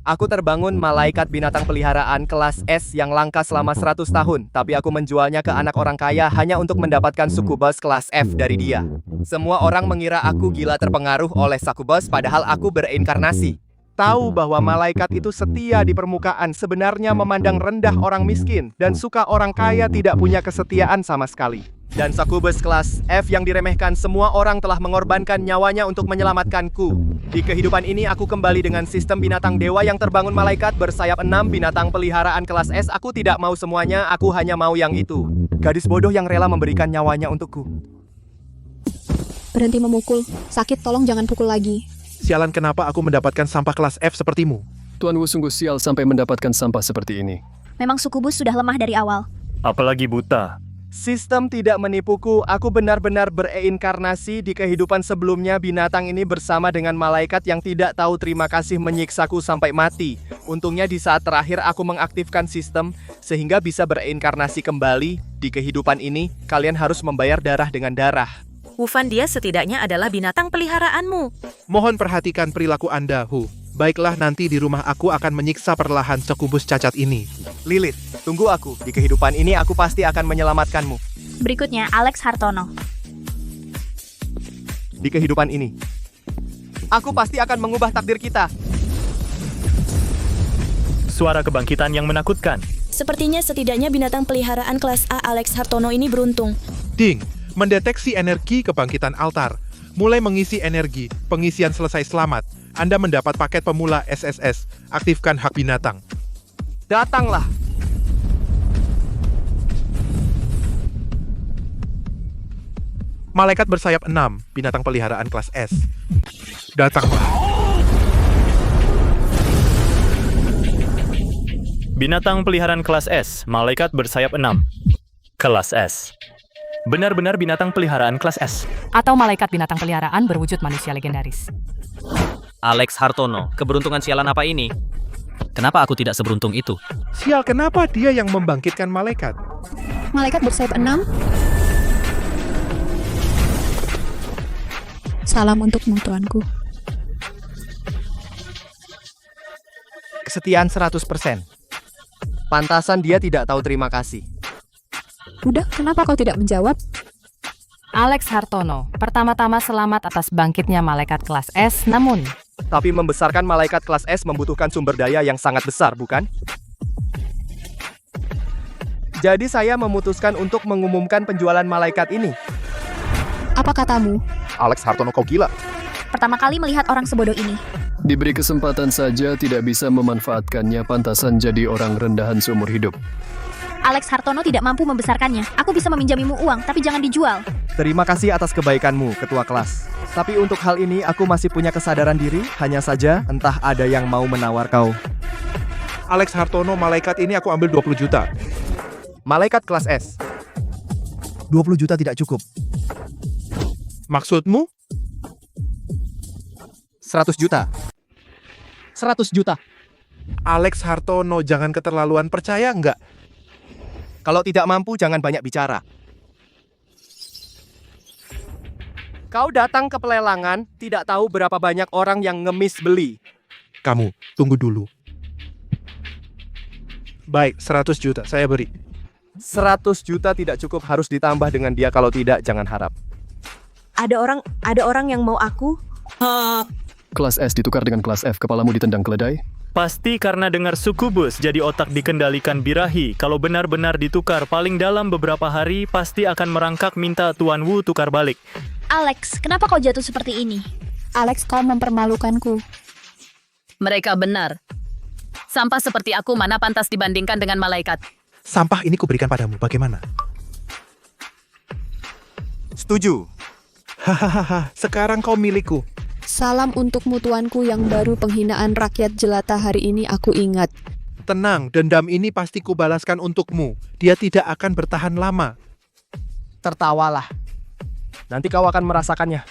Aku terbangun malaikat binatang peliharaan kelas S yang langka selama 100 tahun, tapi aku menjualnya ke anak orang kaya hanya untuk mendapatkan sukubus kelas F dari dia. Semua orang mengira aku gila terpengaruh oleh sukubus, padahal aku bereinkarnasi. Tahu bahwa malaikat itu setia di permukaan sebenarnya memandang rendah orang miskin dan suka orang kaya tidak punya kesetiaan sama sekali. Dan sukubus kelas F yang diremehkan, semua orang telah mengorbankan nyawanya untuk menyelamatkanku. Di kehidupan ini aku kembali dengan sistem binatang dewa yang terbangun malaikat bersayap 6 binatang peliharaan kelas S. Aku tidak mau semuanya, aku hanya mau yang itu. Gadis bodoh yang rela memberikan nyawanya untukku. Berhenti memukul. Sakit, tolong jangan pukul lagi. Sialan, kenapa aku mendapatkan sampah kelas F sepertimu? Tuan Wu sungguh sial sampai mendapatkan sampah seperti ini. Memang sukubus sudah lemah dari awal. Apalagi buta. Sistem tidak menipuku, aku benar-benar bereinkarnasi di kehidupan sebelumnya. Binatang ini bersama dengan malaikat yang tidak tahu terima kasih menyiksaku sampai mati. Untungnya di saat terakhir aku mengaktifkan sistem sehingga bisa bereinkarnasi kembali. Di kehidupan ini, kalian harus membayar darah dengan darah. Wufan, dia setidaknya adalah binatang peliharaanmu. Mohon perhatikan perilaku Anda, Hu. Baiklah, nanti di rumah aku akan menyiksa perlahan sukubus cacat ini. Lilith, tunggu aku. Di kehidupan ini aku pasti akan menyelamatkanmu. Berikutnya, Alex Hartono. Di kehidupan ini, aku pasti akan mengubah takdir kita. Suara kebangkitan yang menakutkan. Sepertinya setidaknya binatang peliharaan kelas A Alex Hartono ini beruntung. Ding, mendeteksi energi kebangkitan altar. Mulai mengisi energi, pengisian selesai selamat. Anda mendapat paket pemula SSS. Aktifkan hak binatang. Datanglah. Malaikat bersayap 6, binatang peliharaan kelas S. Datanglah. Binatang peliharaan kelas S, malaikat bersayap 6. Kelas S. Benar-benar binatang peliharaan kelas S. Atau malaikat binatang peliharaan berwujud manusia legendaris. Alex Hartono, keberuntungan sialan apa ini? Kenapa aku tidak seberuntung itu? Sial, kenapa dia yang membangkitkan malaikat? Malaikat bersayap 6. Salam untukmu, tuanku. Kesetiaan 100%. Pantasan dia tidak tahu terima kasih. Udah, kenapa kau tidak menjawab? Alex Hartono, pertama-tama selamat atas bangkitnya malaikat kelas S, namun... Tapi membesarkan malaikat kelas S membutuhkan sumber daya yang sangat besar, bukan? Jadi saya memutuskan untuk mengumumkan penjualan malaikat ini. Apa katamu? Alex Hartono, kau gila. Pertama kali melihat orang sebodoh ini. Diberi kesempatan saja tidak bisa memanfaatkannya, pantasan jadi orang rendahan seumur hidup. Alex Hartono tidak mampu membesarkannya. Aku bisa meminjamimu uang, tapi jangan dijual. Terima kasih atas kebaikanmu, ketua kelas. Tapi untuk hal ini aku masih punya kesadaran diri, hanya saja entah ada yang mau menawar kau. Alex Hartono, malaikat ini aku ambil 20 juta. Malaikat kelas S. 20 juta tidak cukup. Maksudmu? 100 juta. 100 juta. Alex Hartono, jangan keterlaluan, percaya nggak? Kalau tidak mampu, jangan banyak bicara. Kau datang ke pelelangan, tidak tahu berapa banyak orang yang ngemis beli. Kamu, tunggu dulu. Baik, 100 juta, saya beri. 100 juta tidak cukup, harus ditambah dengan dia, kalau tidak, jangan harap. Ada orang yang mau aku? Kelas S ditukar dengan kelas F, kepalamu ditendang keledai. Pasti karena dengar sukubus jadi otak dikendalikan birahi. Kalau benar-benar ditukar paling dalam beberapa hari, pasti akan merangkak minta Tuan Wu tukar balik. Alex, kenapa kau jatuh seperti ini? Alex, kau mempermalukanku. Mereka benar. Sampah seperti aku mana pantas dibandingkan dengan malaikat. Sampah ini kuberikan padamu, bagaimana? Setuju. Hahaha, sekarang kau milikku. Salam untukmu, tuanku yang baru. Penghinaan rakyat jelata hari ini aku ingat. Tenang, dendam ini pasti kubalaskan untukmu. Dia tidak akan bertahan lama. Tertawalah. Nanti kau akan merasakannya.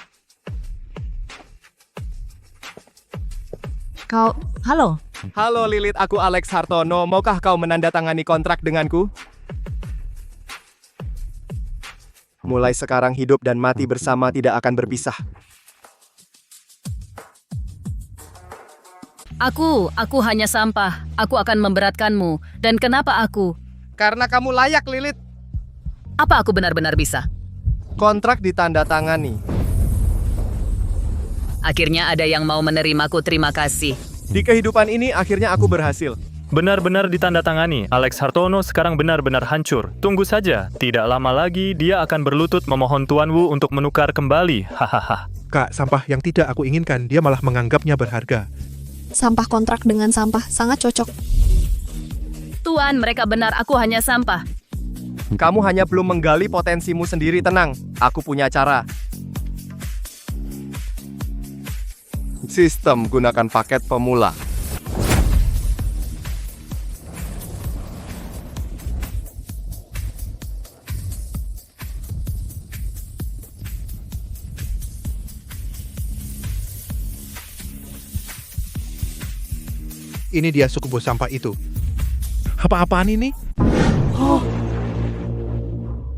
Halo? Halo Lilith, aku Alex Hartono. Maukah kau menandatangani kontrak denganku? Mulai sekarang hidup dan mati bersama tidak akan berpisah. Aku hanya sampah. Aku akan memberatkanmu. Dan kenapa aku? Karena kamu layak, Lilith. Apa aku benar-benar bisa? Kontrak ditandatangani. Akhirnya ada yang mau menerimaku, terima kasih. Di kehidupan ini akhirnya aku berhasil. Benar-benar ditandatangani. Alex Hartono sekarang benar-benar hancur. Tunggu saja. Tidak lama lagi dia akan berlutut memohon Tuan Wu untuk menukar kembali. Hahaha. Kak, sampah yang tidak aku inginkan, dia malah menganggapnya berharga. Sampah kontrak dengan sampah sangat cocok. Tuan, mereka benar, aku hanya sampah. Kamu hanya belum menggali potensimu sendiri, tenang. Aku punya cara. Sistem gunakan paket pemula. Ini dia suku bos sampah itu. Apa-apaan ini?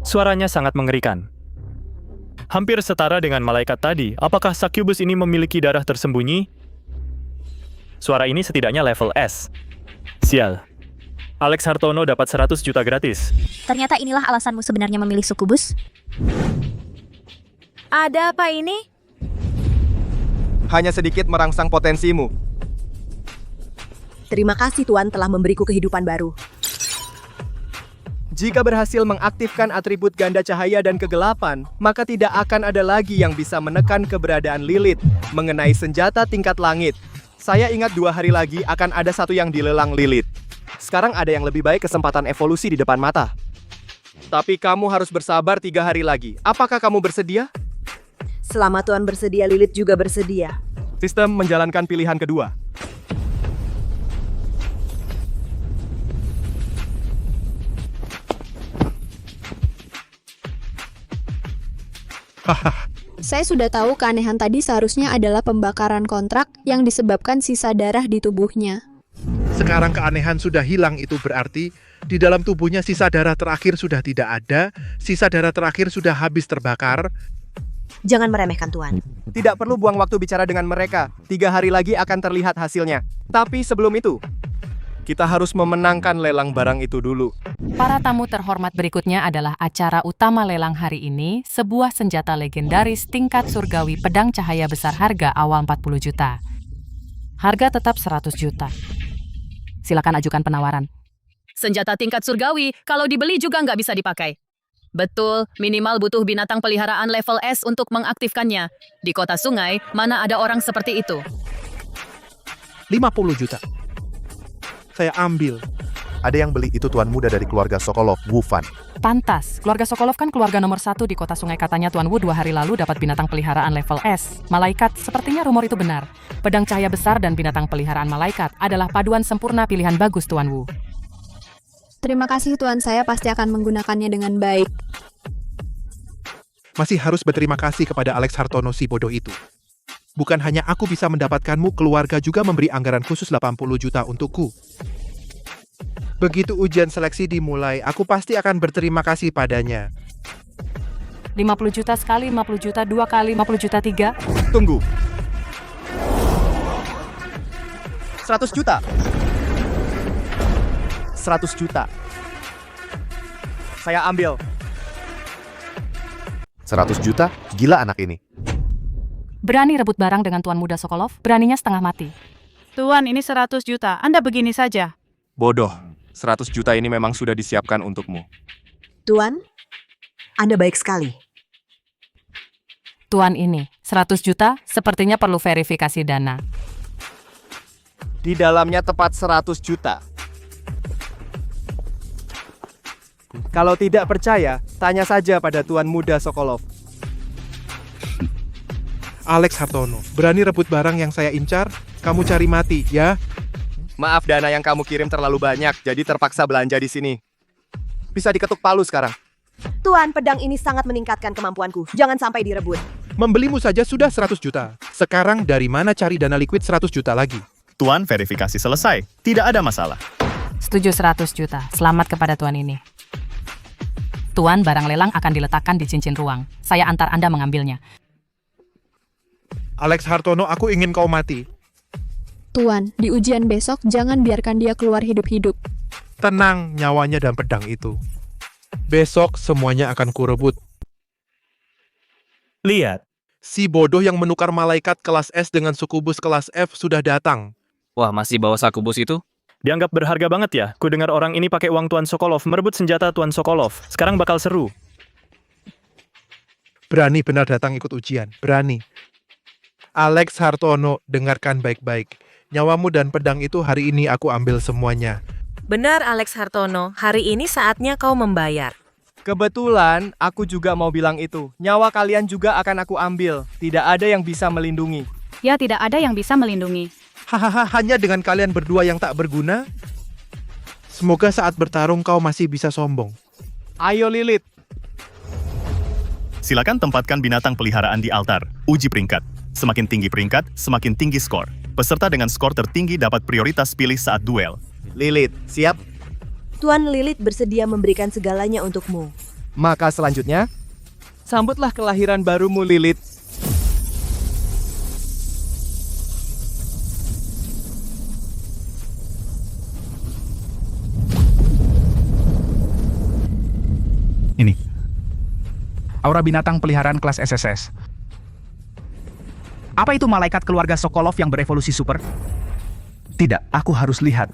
Suaranya sangat mengerikan. Hampir setara dengan malaikat tadi. Apakah Succubus ini memiliki darah tersembunyi? Suara ini setidaknya level S. Sial. Alex Hartono dapat 100 juta gratis. Ternyata inilah alasanmu sebenarnya memilih Succubus. Ada apa ini? Hanya sedikit merangsang potensimu. Terima kasih Tuan telah memberiku kehidupan baru. Jika berhasil mengaktifkan atribut ganda cahaya dan kegelapan, maka tidak akan ada lagi yang bisa menekan keberadaan Lilith mengenai senjata tingkat langit. Saya ingat 2 hari lagi akan ada satu yang dilelang Lilith. Sekarang ada yang lebih baik kesempatan evolusi di depan mata. Tapi kamu harus bersabar 3 hari lagi. Apakah kamu bersedia? Selama Tuan bersedia, Lilith juga bersedia. Sistem menjalankan pilihan kedua. Saya sudah tahu keanehan tadi seharusnya adalah pembakaran kontrak yang disebabkan sisa darah di tubuhnya. Sekarang keanehan sudah hilang, itu berarti di dalam tubuhnya sisa darah terakhir sudah tidak ada, sisa darah terakhir sudah habis terbakar. Jangan meremehkan Tuan. Tidak perlu buang waktu bicara dengan mereka. 3 hari lagi akan terlihat hasilnya. Tapi sebelum itu, kita harus memenangkan lelang barang itu dulu. Para tamu terhormat berikutnya adalah acara utama lelang hari ini, sebuah senjata legendaris tingkat surgawi pedang cahaya besar harga awal 40 juta. Harga tetap 100 juta. Silakan ajukan penawaran. Senjata tingkat surgawi, kalau dibeli juga nggak bisa dipakai. Betul, minimal butuh binatang peliharaan level S untuk mengaktifkannya. Di kota sungai, mana ada orang seperti itu? 50 juta. Saya ambil. Ada yang beli itu tuan muda dari keluarga Sokolov, Wu Fan. Pantas, keluarga Sokolov kan keluarga nomor 1 di kota sungai, katanya Tuan Wu 2 hari lalu dapat binatang peliharaan level S. Malaikat, sepertinya rumor itu benar. Pedang cahaya besar dan binatang peliharaan malaikat adalah paduan sempurna pilihan bagus Tuan Wu. Terima kasih Tuan, saya pasti akan menggunakannya dengan baik. Masih harus berterima kasih kepada Alex Hartono si bodoh itu. Bukan hanya aku bisa mendapatkanmu, keluarga juga memberi anggaran khusus 80 juta untukku. Begitu ujian seleksi dimulai, aku pasti akan berterima kasih padanya. 50 juta sekali, 50 juta 2 kali, 50 juta 3. Tunggu. 100 juta. 100 juta. Saya ambil. 100 juta? Gila anak ini. Berani rebut barang dengan Tuan Muda Sokolov? Beraninya setengah mati. Tuan, ini 100 juta. Anda begini saja. Bodoh. 100 juta ini memang sudah disiapkan untukmu. Tuan, Anda baik sekali. Tuan, ini 100 juta sepertinya perlu verifikasi dana. Di dalamnya tepat 100 juta. Kalau tidak percaya, tanya saja pada Tuan Muda Sokolov. Alex Hartono, berani rebut barang yang saya incar? Kamu cari mati, ya? Maaf, dana yang kamu kirim terlalu banyak, jadi terpaksa belanja di sini. Bisa diketuk palu sekarang. Tuan, pedang ini sangat meningkatkan kemampuanku. Jangan sampai direbut. Membelimu saja sudah 100 juta. Sekarang dari mana cari dana liquid 100 juta lagi? Tuan, verifikasi selesai. Tidak ada masalah. Setuju 100 juta. Selamat kepada Tuan ini. Tuan, barang lelang akan diletakkan di cincin ruang. Saya antar Anda mengambilnya. Alex Hartono, aku ingin kau mati. Tuan, di ujian besok jangan biarkan dia keluar hidup-hidup. Tenang nyawanya dan pedang itu. Besok semuanya akan kurebut. Lihat. Si bodoh yang menukar malaikat kelas S dengan sukubus kelas F sudah datang. Wah, masih bawa sakubus itu? Dianggap berharga banget ya. Ku dengar orang ini pakai uang Tuan Sokolov merebut senjata Tuan Sokolov. Sekarang bakal seru. Berani benar datang ikut ujian. Berani. Alex Hartono, dengarkan baik-baik. Nyawamu dan pedang itu hari ini aku ambil semuanya. Benar, Alex Hartono. Hari ini saatnya kau membayar. Kebetulan, aku juga mau bilang itu. Nyawa kalian juga akan aku ambil. Tidak ada yang bisa melindungi. Ya, tidak ada yang bisa melindungi. Hahaha, hanya dengan kalian berdua yang tak berguna? Semoga saat bertarung kau masih bisa sombong. Ayo Lilith. Silakan tempatkan binatang peliharaan di altar. Uji peringkat. Semakin tinggi peringkat, semakin tinggi skor. Peserta dengan skor tertinggi dapat prioritas pilih saat duel. Lilith, siap? Tuan Lilith bersedia memberikan segalanya untukmu. Maka selanjutnya, sambutlah kelahiran barumu Lilith. Ini. Aura binatang peliharaan kelas SSS. Apa itu malaikat keluarga Sokolov yang berevolusi super? Tidak, aku harus lihat.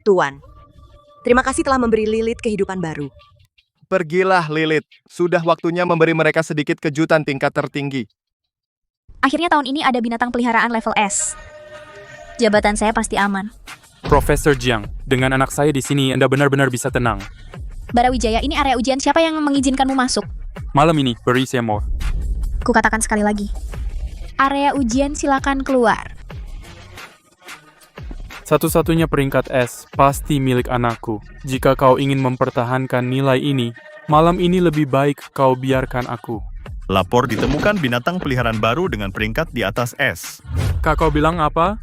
Tuan, terima kasih telah memberi Lilith kehidupan baru. Pergilah Lilith. Sudah waktunya memberi mereka sedikit kejutan tingkat tertinggi. Akhirnya tahun ini ada binatang peliharaan level S. Jabatan saya pasti aman. Profesor Jiang, dengan anak saya di sini Anda benar-benar bisa tenang. Barawijaya, ini area ujian, siapa yang mengizinkanmu masuk? Malam ini, beri saya more. Kukatakan sekali lagi. Area ujian silakan keluar. Satu-satunya peringkat S pasti milik anakku. Jika kau ingin mempertahankan nilai ini, malam ini lebih baik kau biarkan aku. Lapor ditemukan binatang peliharaan baru dengan peringkat di atas S. Kak, kau bilang apa?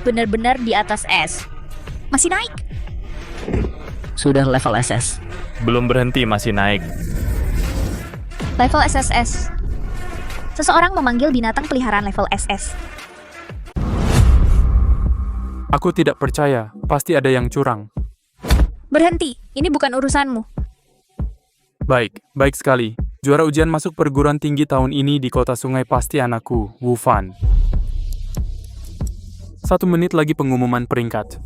Benar-benar di atas S. Masih naik? Sudah level SS. Belum berhenti, masih naik. Level SSS. Seseorang memanggil binatang peliharaan level SS. Aku tidak percaya, pasti ada yang curang. Berhenti, ini bukan urusanmu. Baik sekali. Juara ujian masuk perguruan tinggi tahun ini di kota sungai pasti anakku, Wufan. 1 menit lagi pengumuman peringkat.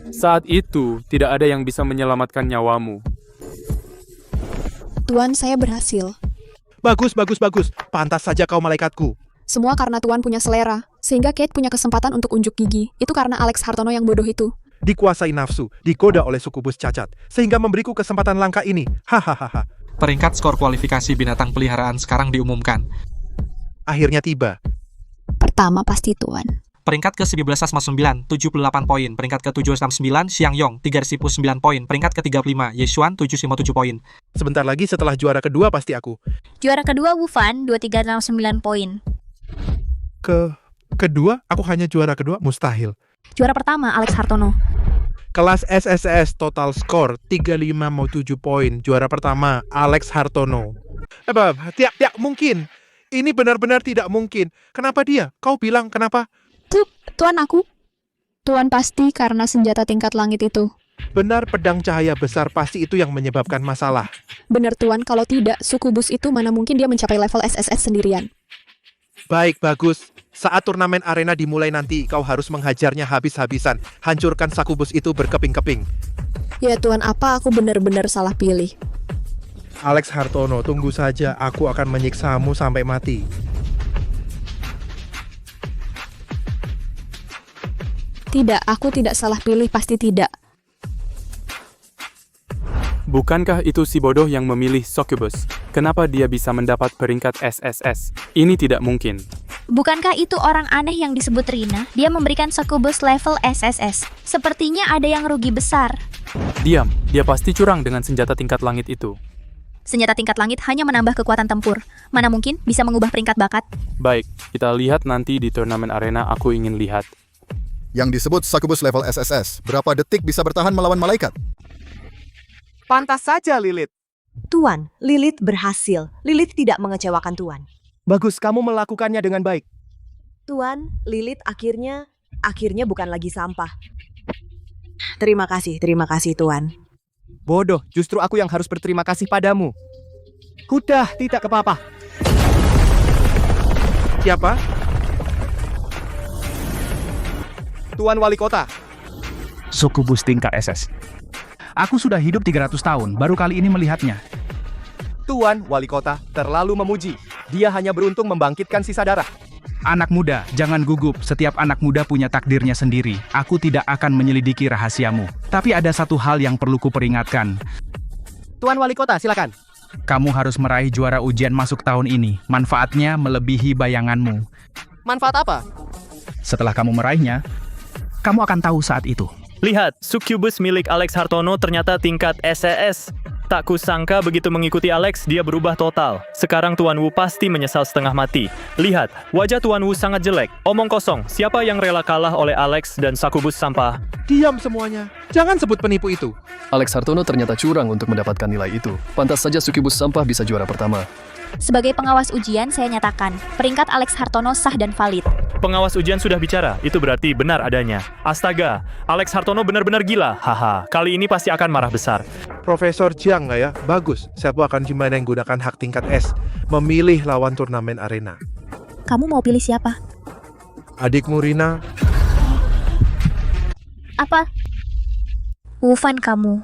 Saat itu, tidak ada yang bisa menyelamatkan nyawamu. Tuan, saya berhasil. Bagus. Pantas saja kau malaikatku. Semua karena Tuan punya selera, sehingga Kate punya kesempatan untuk unjuk gigi. Itu karena Alex Hartono yang bodoh itu. Dikuasai nafsu, digoda oleh sukubus cacat, sehingga memberiku kesempatan langka ini. Hahaha. Peringkat skor kualifikasi binatang peliharaan sekarang diumumkan. Akhirnya tiba. Pertama pasti Tuan. Peringkat ke-11 Asma 9, 78 poin. Peringkat ke-769 Xiang Yong, 3.009 poin. Peringkat ke-35 Yeshuan, 757 poin. Sebentar lagi setelah juara kedua pasti aku. Juara kedua Wufan, 2369 poin. Kedua? Aku hanya juara kedua? Mustahil. Juara pertama Alex Hartono. Kelas SSS total skor 3507 poin. Juara pertama Alex Hartono. Tidak mungkin. Ini benar-benar tidak mungkin. Kenapa dia? Kau bilang kenapa? Tuan aku. Tuan pasti karena senjata tingkat langit itu. Benar, pedang cahaya besar pasti itu yang menyebabkan masalah. Benar Tuan, kalau tidak, sukubus itu mana mungkin dia mencapai level SSS sendirian. Baik, bagus. Saat turnamen arena dimulai nanti, kau harus menghajarnya habis-habisan. Hancurkan sakubus itu berkeping-keping. Ya Tuan, apa aku benar-benar salah pilih? Alex Hartono, tunggu saja. Aku akan menyiksamu sampai mati. Tidak, aku tidak salah pilih, pasti tidak. Bukankah itu si bodoh yang memilih Succubus? Kenapa dia bisa mendapat peringkat SSS? Ini tidak mungkin. Bukankah itu orang aneh yang disebut Rina? Dia memberikan Succubus level SSS. Sepertinya ada yang rugi besar. Diam, dia pasti curang dengan senjata tingkat langit itu. Senjata tingkat langit hanya menambah kekuatan tempur. Mana mungkin bisa mengubah peringkat bakat? Baik, kita lihat nanti di turnamen arena. Aku ingin lihat. yang disebut Succubus level SSS. Berapa detik bisa bertahan melawan malaikat? Pantas saja, Lilith. Tuan, Lilith berhasil. Lilith tidak mengecewakan Tuan. Bagus, kamu melakukannya dengan baik. Tuan, Lilith akhirnya bukan lagi sampah. Terima kasih Tuan. Bodoh, justru aku yang harus berterima kasih padamu. Kudah, tidak apa-apa. Siapa? Tuan Wali Kota. Succubus tingkat SS. Aku sudah hidup 300 tahun, baru kali ini melihatnya. Tuan Wali Kota terlalu memuji. Dia hanya beruntung membangkitkan sisa darah. Anak muda, jangan gugup. Setiap anak muda punya takdirnya sendiri. Aku tidak akan menyelidiki rahasiamu. Tapi ada satu hal yang perlu kuperingatkan. Tuan Wali Kota, silakan. Kamu harus meraih juara ujian masuk tahun ini. Manfaatnya melebihi bayanganmu. Manfaat apa? Setelah kamu meraihnya, kamu akan tahu saat itu. Lihat, Succubus milik Alex Hartono ternyata tingkat SSS. Tak kusangka begitu mengikuti Alex, dia berubah total. Sekarang Tuan Wu pasti menyesal setengah mati. Lihat, wajah Tuan Wu sangat jelek. Omong kosong, siapa yang rela kalah oleh Alex dan Succubus sampah? Diam semuanya. Jangan sebut penipu itu. Alex Hartono ternyata curang untuk mendapatkan nilai itu. Pantas saja Succubus sampah bisa juara pertama. Sebagai pengawas ujian, saya nyatakan, peringkat Alex Hartono sah dan valid. Pengawas ujian sudah bicara, itu berarti benar adanya. Astaga, Alex Hartono benar-benar gila. Haha, kali ini pasti akan marah besar. Profesor Jiang nggak ya? Bagus. Siapa akan gimana yang gunakan hak tingkat S? Memilih lawan turnamen arena. Kamu mau pilih siapa? Adikmu Rina. Apa? Wufan kamu.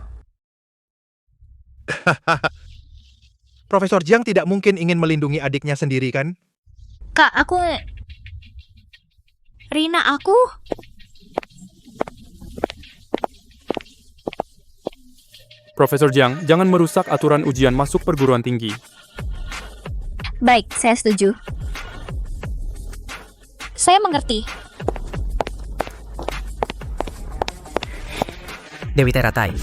Profesor Jiang tidak mungkin ingin melindungi adiknya sendiri, kan? Kak, aku... Rina, aku... Profesor Jiang, jangan merusak aturan ujian masuk perguruan tinggi. Baik, saya setuju. Saya mengerti. Dewi Teratai.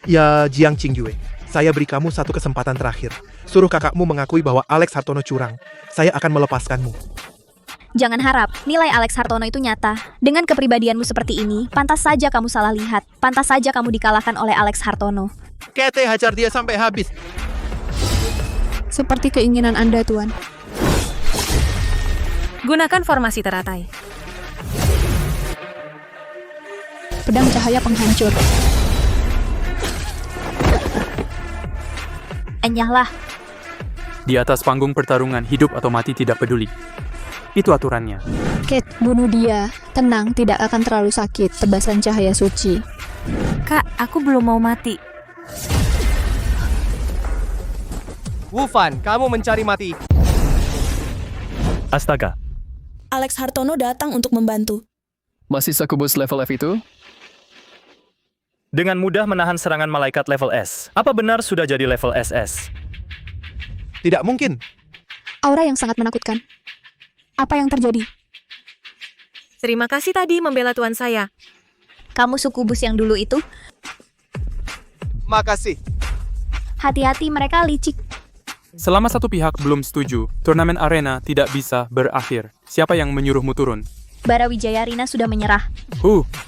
Ya, Jiang Qingyue. Saya beri kamu satu kesempatan terakhir. Suruh kakakmu mengakui bahwa Alex Hartono curang. Saya akan melepaskanmu. Jangan harap, nilai Alex Hartono itu nyata. Dengan kepribadianmu seperti ini, pantas saja kamu salah lihat. Pantas saja kamu dikalahkan oleh Alex Hartono. Kete, hajar dia sampai habis. Seperti keinginan Anda, Tuan. Gunakan formasi teratai. Pedang cahaya penghancur. Enyahlah. Di atas panggung pertarungan, hidup atau mati tidak peduli. Itu aturannya. Kate, bunuh dia. Tenang, tidak akan terlalu sakit. Tebasan cahaya suci. Kak, aku belum mau mati. Wufan, kamu mencari mati. Astaga. Alex Hartono datang untuk membantu. Masih Succubus level F itu? Dengan mudah menahan serangan malaikat level S. Apa benar sudah jadi level SS? Tidak mungkin. Aura yang sangat menakutkan. Apa yang terjadi? Terima kasih tadi membela tuan saya. Kamu Succubus yang dulu itu? Makasih. Hati-hati, mereka licik. Selama satu pihak belum setuju, turnamen arena tidak bisa berakhir. Siapa yang menyuruhmu turun? Barawijaya Rina sudah menyerah.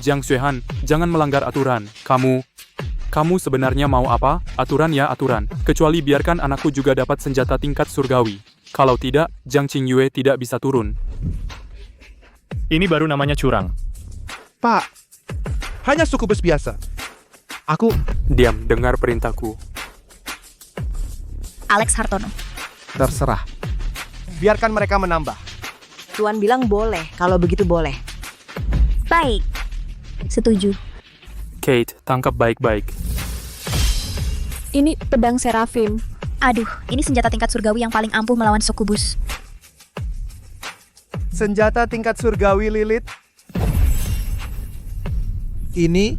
Jiang Xuehan, jangan melanggar aturan. Kamu sebenarnya mau apa? Aturan ya aturan. Kecuali biarkan anakku juga dapat senjata tingkat surgawi. Kalau tidak, Jiang Qingyue tidak bisa turun. Ini baru namanya curang. Pak, hanya Succubus biasa. Aku... Diam, dengar perintahku. Alex Hartono. Terserah. Biarkan mereka menambah. Tuan bilang boleh, kalau begitu boleh. Baik. Setuju. Kate, tangkap baik-baik. Ini pedang Seraphim. Aduh, ini senjata tingkat surgawi yang paling ampuh melawan Succubus. Senjata tingkat surgawi, Lilith. Ini...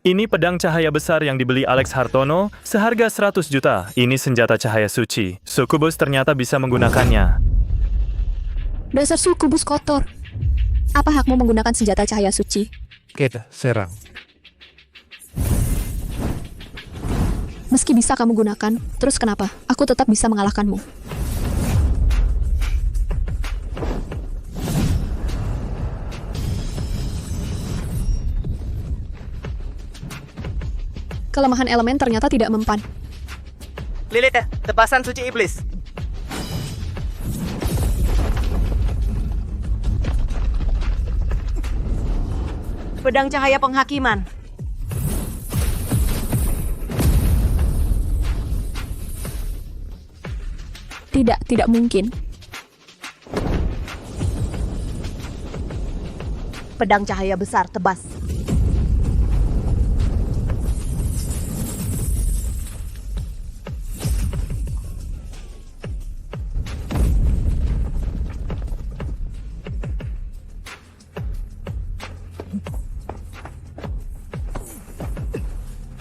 Ini pedang cahaya besar yang dibeli Alex Hartono seharga 100 juta. Ini senjata cahaya suci. Succubus ternyata bisa menggunakannya. Dasar Succubus kotor. Apa hakmu menggunakan senjata cahaya suci? Kate, serang. Meski Meski bisa kamu gunakan, terus kenapa? Aku tetap bisa mengalahkanmu. Kelemahan elemen ternyata tidak mempan. Lilith, tebasan suci iblis. Pedang cahaya penghakiman. Tidak mungkin. Pedang cahaya besar tebas.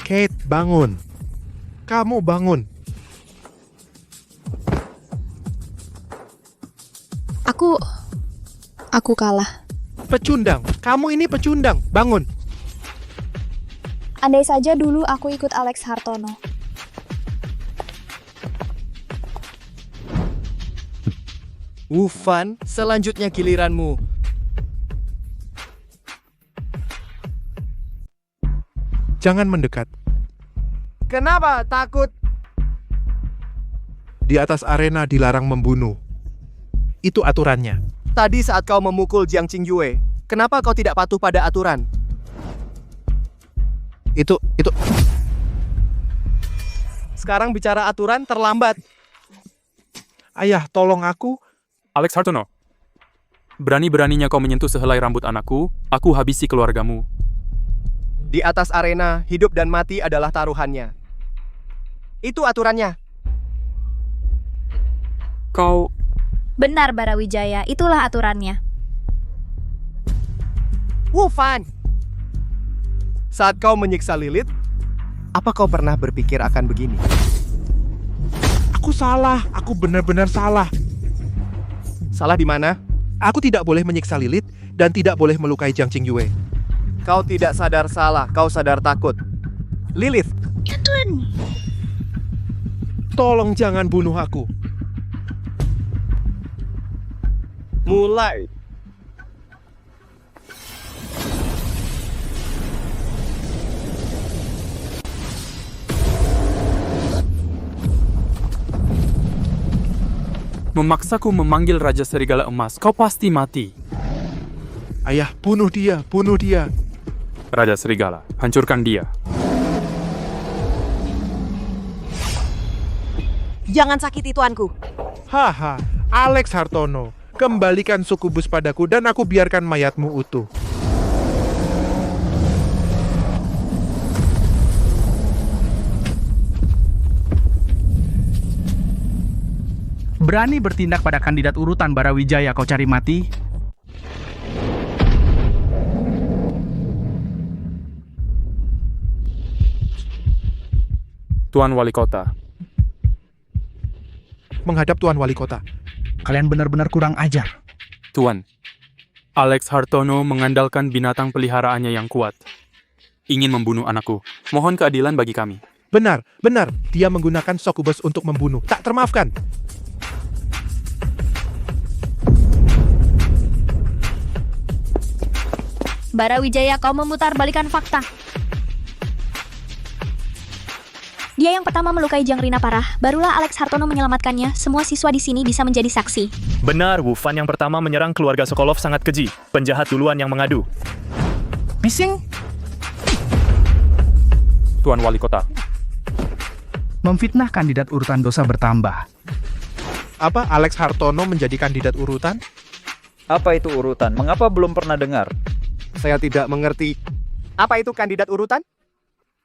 Kate, bangun. Kamu bangun. Aku kalah. Pecundang. Kamu ini pecundang. Bangun. Andai saja dulu aku ikut Alex Hartono. Wufan, selanjutnya giliranmu. Jangan mendekat. Kenapa takut? Di atas arena dilarang membunuh. Itu aturannya. Tadi saat kau memukul Jiang Qingyue, kenapa kau tidak patuh pada aturan? Itu. Sekarang bicara aturan terlambat. Ayah, tolong aku. Alex Hartono, berani-beraninya kau menyentuh sehelai rambut anakku, aku habisi keluargamu. Di atas arena, hidup dan mati adalah taruhannya. Itu aturannya. Kau... Benar, Barawijaya, itulah aturannya. Wufan! Saat kau menyiksa Lilith, apa kau pernah berpikir akan begini? Aku salah. Aku benar-benar salah. Salah di mana? Aku tidak boleh menyiksa Lilith dan tidak boleh melukai Jiang Qingyue. Kau tidak sadar salah, kau sadar takut. Lilith! Tolong jangan bunuh aku. Mulai. Memaksaku memanggil Raja Serigala Emas, kau pasti mati. Ayah, bunuh dia, bunuh dia. Raja Serigala, hancurkan dia. Jangan sakiti tuanku. Haha, Alex Hartono, kembalikan sukubus padaku dan aku biarkan mayatmu utuh. Berani bertindak pada kandidat urutan Barawijaya kau cari mati? Tuan Wali Kota. Menghadap Tuan Wali Kota. Kalian benar-benar kurang ajar. Tuan, Alex Hartono mengandalkan binatang peliharaannya yang kuat. Ingin membunuh anakku. Mohon keadilan bagi kami. Benar. Dia menggunakan sukubus untuk membunuh. Tak termaafkan. Barawijaya, kau memutar balikan fakta. Dia yang pertama melukai Jiang Rina parah, barulah Alex Hartono menyelamatkannya. Semua siswa di sini bisa menjadi saksi. Benar, Wufan yang pertama menyerang keluarga Sokolov sangat keji. Penjahat duluan yang mengadu. Bising? Tuan Wali Kota. Memfitnah kandidat urutan dosa bertambah. Apa Alex Hartono menjadi kandidat urutan? Apa itu urutan? Mengapa belum pernah dengar? Saya tidak mengerti. Apa itu kandidat urutan?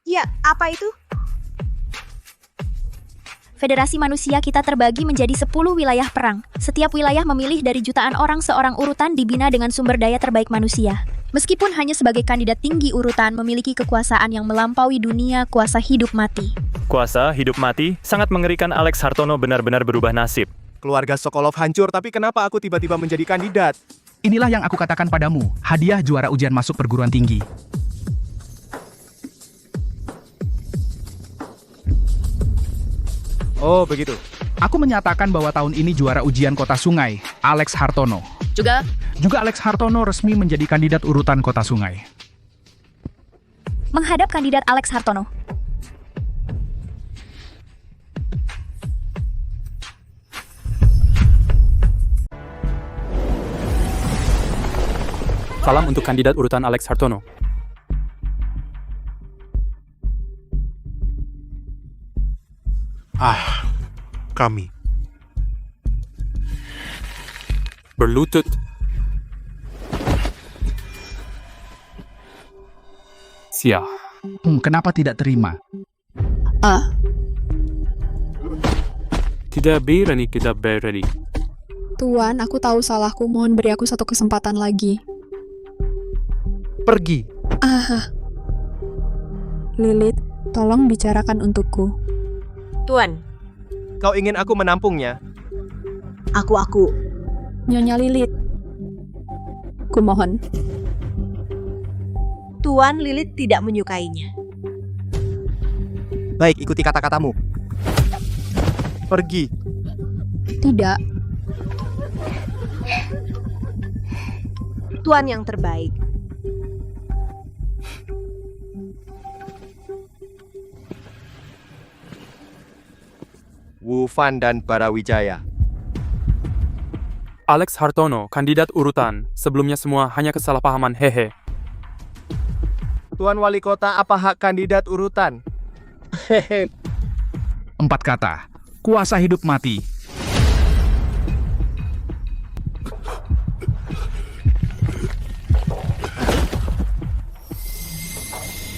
Ya, apa itu? Federasi manusia kita terbagi menjadi 10 wilayah perang. Setiap wilayah memilih dari jutaan orang seorang urutan dibina dengan sumber daya terbaik manusia. Meskipun hanya sebagai kandidat tinggi urutan memiliki kekuasaan yang melampaui dunia kuasa hidup mati. Kuasa hidup mati sangat mengerikan. Alex Hartono benar-benar berubah nasib. Keluarga Sokolov hancur, tapi kenapa aku tiba-tiba menjadi kandidat? Inilah yang aku katakan padamu, hadiah juara ujian masuk perguruan tinggi. Oh, begitu. Aku menyatakan bahwa tahun ini juara ujian Kota Sungai, Alex Hartono. Juga Alex Hartono resmi menjadi kandidat urutan Kota Sungai. Menghadap kandidat Alex Hartono. Salam untuk kandidat urutan Alex Hartono. Kami. Berlutut. Sia. Kenapa tidak terima? Tidak berani, tidak berani. Tuan, aku tahu salahku. Mohon beri aku satu kesempatan lagi. Pergi. Lilith, tolong bicarakan untukku. Tuan, Kau ingin aku menampungnya? aku. Nyonya Lilith. Kumohon. Tuan, Lilith tidak menyukainya. Baik, ikuti kata-katamu. Pergi. Tidak. Tuan yang terbaik. Wufan dan Barawijaya. Alex Hartono, kandidat urutan. Sebelumnya semua hanya kesalahpahaman, hehe. Tuan Wali Kota, apa hak kandidat urutan? 4 kata. Kuasa hidup mati.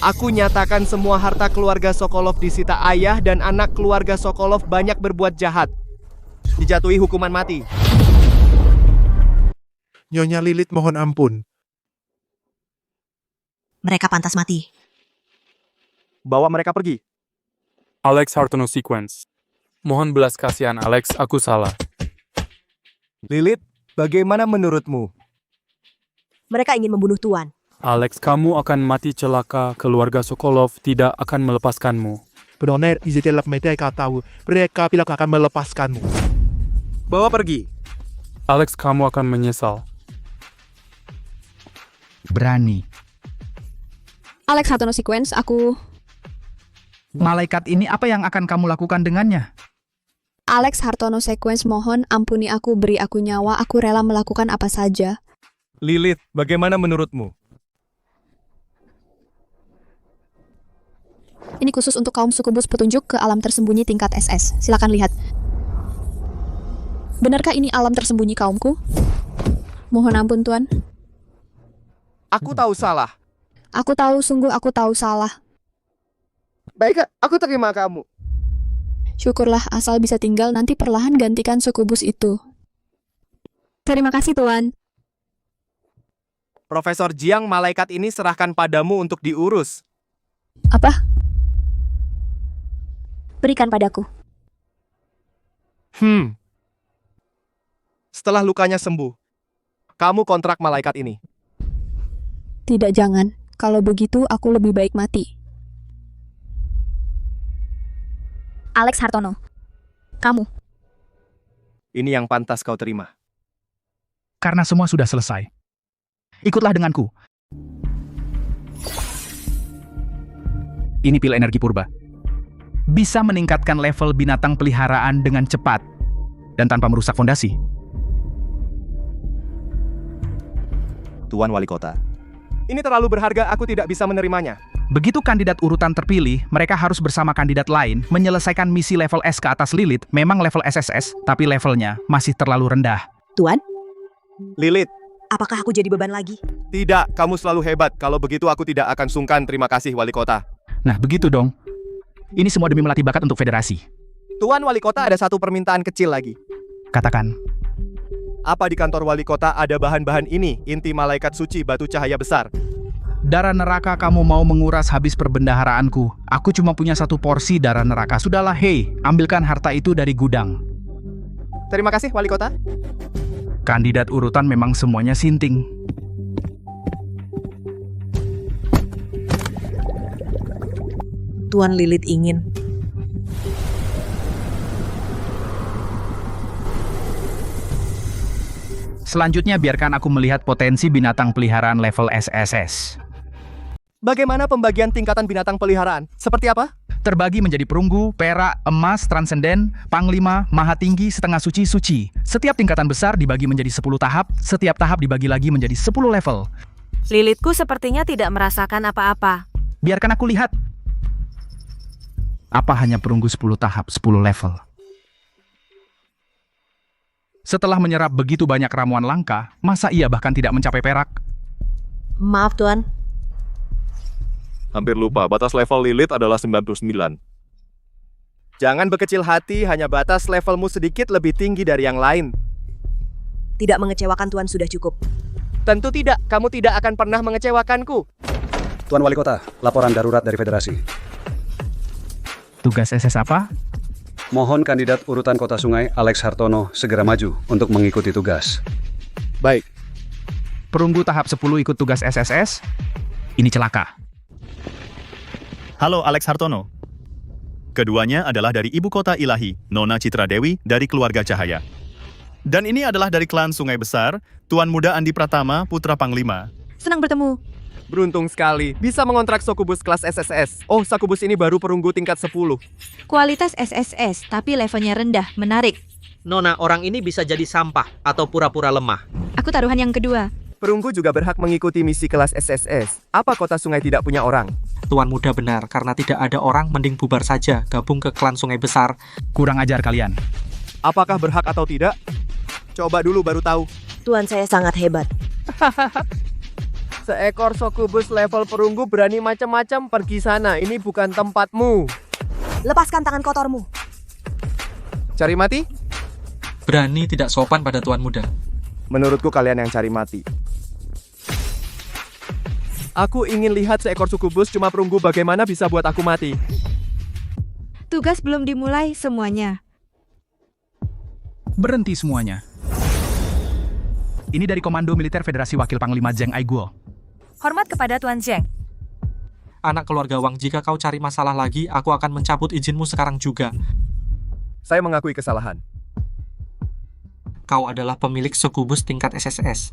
Aku nyatakan semua harta keluarga Sokolov disita. Ayah dan anak keluarga Sokolov banyak berbuat jahat. Dijatuhi hukuman mati. Nyonya Lilith mohon ampun. Mereka pantas mati. Bawa mereka pergi. Alex Hartono Sequence. Mohon belas kasihan Alex, aku salah. Lilith, bagaimana menurutmu? Mereka ingin membunuh Tuan. Alex, kamu akan mati celaka. Keluarga Sokolov tidak akan melepaskanmu. Benar, izinkanlah mereka tahu. Mereka bilang akan melepaskanmu. Bawa pergi. Alex, kamu akan menyesal. Berani. Alex Hartono Sequence, aku... Malaikat ini apa yang akan kamu lakukan dengannya? Alex Hartono Sequence, mohon ampuni aku, beri aku nyawa, aku rela melakukan apa saja. Lilith, bagaimana menurutmu? Ini khusus untuk kaum sukubus petunjuk ke alam tersembunyi tingkat SS. Silakan lihat. Benarkah ini alam tersembunyi kaumku? Mohon ampun, Tuan. Aku tahu salah. Aku tahu, sungguh aku tahu salah. Baik, aku terima kamu. Syukurlah, asal bisa tinggal nanti perlahan gantikan sukubus itu. Terima kasih, Tuan. Profesor Jiang, malaikat ini serahkan padamu untuk diurus. Apa? Berikan padaku. Setelah lukanya sembuh, kamu kontrak malaikat ini. Tidak, jangan. Kalau begitu, aku lebih baik mati. Alex Hartono. Kamu. Ini yang pantas kau terima. Karena semua sudah selesai. Ikutlah denganku. Ini pil energi purba. Bisa meningkatkan level binatang peliharaan dengan cepat dan tanpa merusak fondasi. Tuan Wali Kota. Ini terlalu berharga, aku tidak bisa menerimanya. Begitu kandidat urutan terpilih, mereka harus bersama kandidat lain menyelesaikan misi level S ke atas Lilith. Memang level SSS, tapi levelnya masih terlalu rendah. Tuan, Lilith. Apakah aku jadi beban lagi? Tidak, kamu selalu hebat. Kalau begitu aku tidak akan sungkan. Terima kasih, Wali Kota. Nah, begitu dong. Ini semua demi melatih bakat untuk federasi. Tuan Wali Kota, ada satu permintaan kecil lagi. Katakan. Apa di kantor Wali Kota ada bahan-bahan ini? Inti malaikat suci batu cahaya besar. Darah neraka kamu mau menguras habis perbendaharaanku. Aku cuma punya 1 porsi darah neraka. Sudahlah, hei, ambilkan harta itu dari gudang. Terima kasih, Wali Kota. Kandidat urutan memang semuanya sinting. Tuan Lilith ingin. Selanjutnya biarkan aku melihat potensi binatang peliharaan level SSS. Bagaimana pembagian tingkatan binatang peliharaan? Seperti apa? Terbagi menjadi perunggu, perak, emas, transenden, panglima, maha tinggi, setengah suci, suci. Setiap tingkatan besar dibagi menjadi 10 tahap, setiap tahap dibagi lagi menjadi 10 level. Lilithku sepertinya tidak merasakan apa-apa. Biarkan aku lihat. Apa hanya perunggu 10 tahap, 10 level? Setelah menyerap begitu banyak ramuan langka, masa ia bahkan tidak mencapai perak? Maaf, Tuan. Hampir lupa, batas level Lilith adalah 99. Jangan berkecil hati, hanya batas levelmu sedikit lebih tinggi dari yang lain. Tidak mengecewakan Tuan sudah cukup. Tentu tidak, kamu tidak akan pernah mengecewakanku. Tuan Wali Kota, laporan darurat dari Federasi. Tugas SS apa? Mohon kandidat urutan Kota Sungai Alex Hartono segera maju untuk mengikuti tugas. Baik. Perunggu tahap 10 ikut tugas SSS? Ini celaka. Halo Alex Hartono. Keduanya adalah dari Ibu Kota Ilahi, Nona Citra Dewi dari keluarga Cahaya. Dan ini adalah dari klan Sungai Besar, Tuan Muda Andi Pratama, putra Panglima. Senang bertemu. Beruntung sekali, bisa mengontrak Sokubus kelas SSS. Oh, Sokubus ini baru perunggu tingkat 10. Kualitas SSS, tapi levelnya rendah, menarik. Nona, orang ini bisa jadi sampah atau pura-pura lemah. Aku taruhan yang kedua. Perunggu juga berhak mengikuti misi kelas SSS. Apa Kota Sungai tidak punya orang? Tuan Muda benar, karena tidak ada orang mending bubar saja, gabung ke klan Sungai Besar. Kurang ajar kalian. Apakah berhak atau tidak? Coba dulu baru tahu. Tuan saya sangat hebat. Seekor Sokubus level perunggu berani macam-macam pergi sana. Ini bukan tempatmu. Lepaskan tangan kotormu. Cari mati? Berani tidak sopan pada Tuan Muda. Menurutku kalian yang cari mati. Aku ingin lihat seekor Sukubus cuma perunggu bagaimana bisa buat aku mati. Tugas belum dimulai semuanya. Berhenti semuanya. Ini dari Komando Militer Federasi Wakil Panglima Zheng Aiguo. Hormat kepada Tuan Zheng. Anak keluarga Wang, jika kau cari masalah lagi, aku akan mencabut izinmu sekarang juga. Saya mengakui kesalahan. Kau adalah pemilik Sukubus tingkat SSS.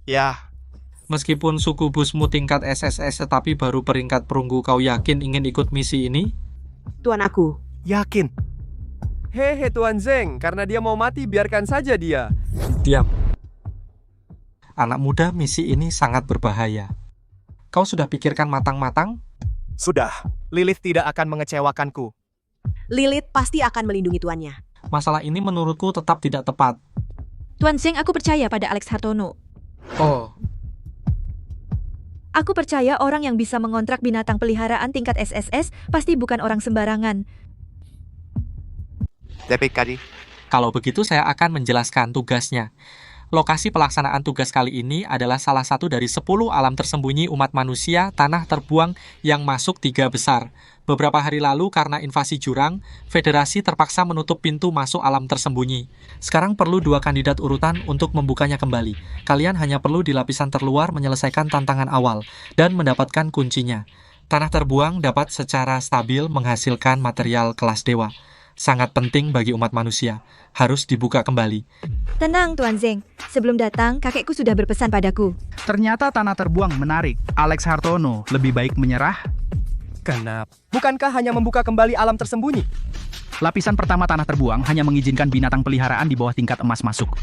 Ya. Meskipun Sukubusmu tingkat SSS tetapi baru peringkat perunggu, kau yakin ingin ikut misi ini? Tuan aku. Yakin. Hehe Tuan Zheng, karena dia mau mati biarkan saja dia. Diam. Anak muda, misi ini sangat berbahaya. Kau sudah pikirkan matang-matang? Sudah. Lilith tidak akan mengecewakanku. Lilith pasti akan melindungi tuannya. Masalah ini menurutku tetap tidak tepat. Tuan Zheng, aku percaya pada Alex Hartono. Oh. Aku percaya orang yang bisa mengontrak binatang peliharaan tingkat SSS pasti bukan orang sembarangan. Kalau begitu saya akan menjelaskan tugasnya. Lokasi pelaksanaan tugas kali ini adalah salah satu dari 10 alam tersembunyi umat manusia tanah terbuang yang masuk 3 besar. Beberapa hari lalu karena invasi jurang, Federasi terpaksa menutup pintu masuk alam tersembunyi. Sekarang perlu 2 kandidat urutan untuk membukanya kembali. Kalian hanya perlu di lapisan terluar menyelesaikan tantangan awal dan mendapatkan kuncinya. Tanah terbuang dapat secara stabil menghasilkan material kelas dewa. Sangat penting bagi umat manusia. Harus dibuka kembali. Tenang Tuan Zheng, sebelum datang kakekku sudah berpesan padaku. Ternyata tanah terbuang menarik. Alex Hartono lebih baik menyerah? Kenapa? Bukankah hanya membuka kembali alam tersembunyi? Lapisan pertama tanah terbuang hanya mengizinkan binatang peliharaan di bawah tingkat emas masuk.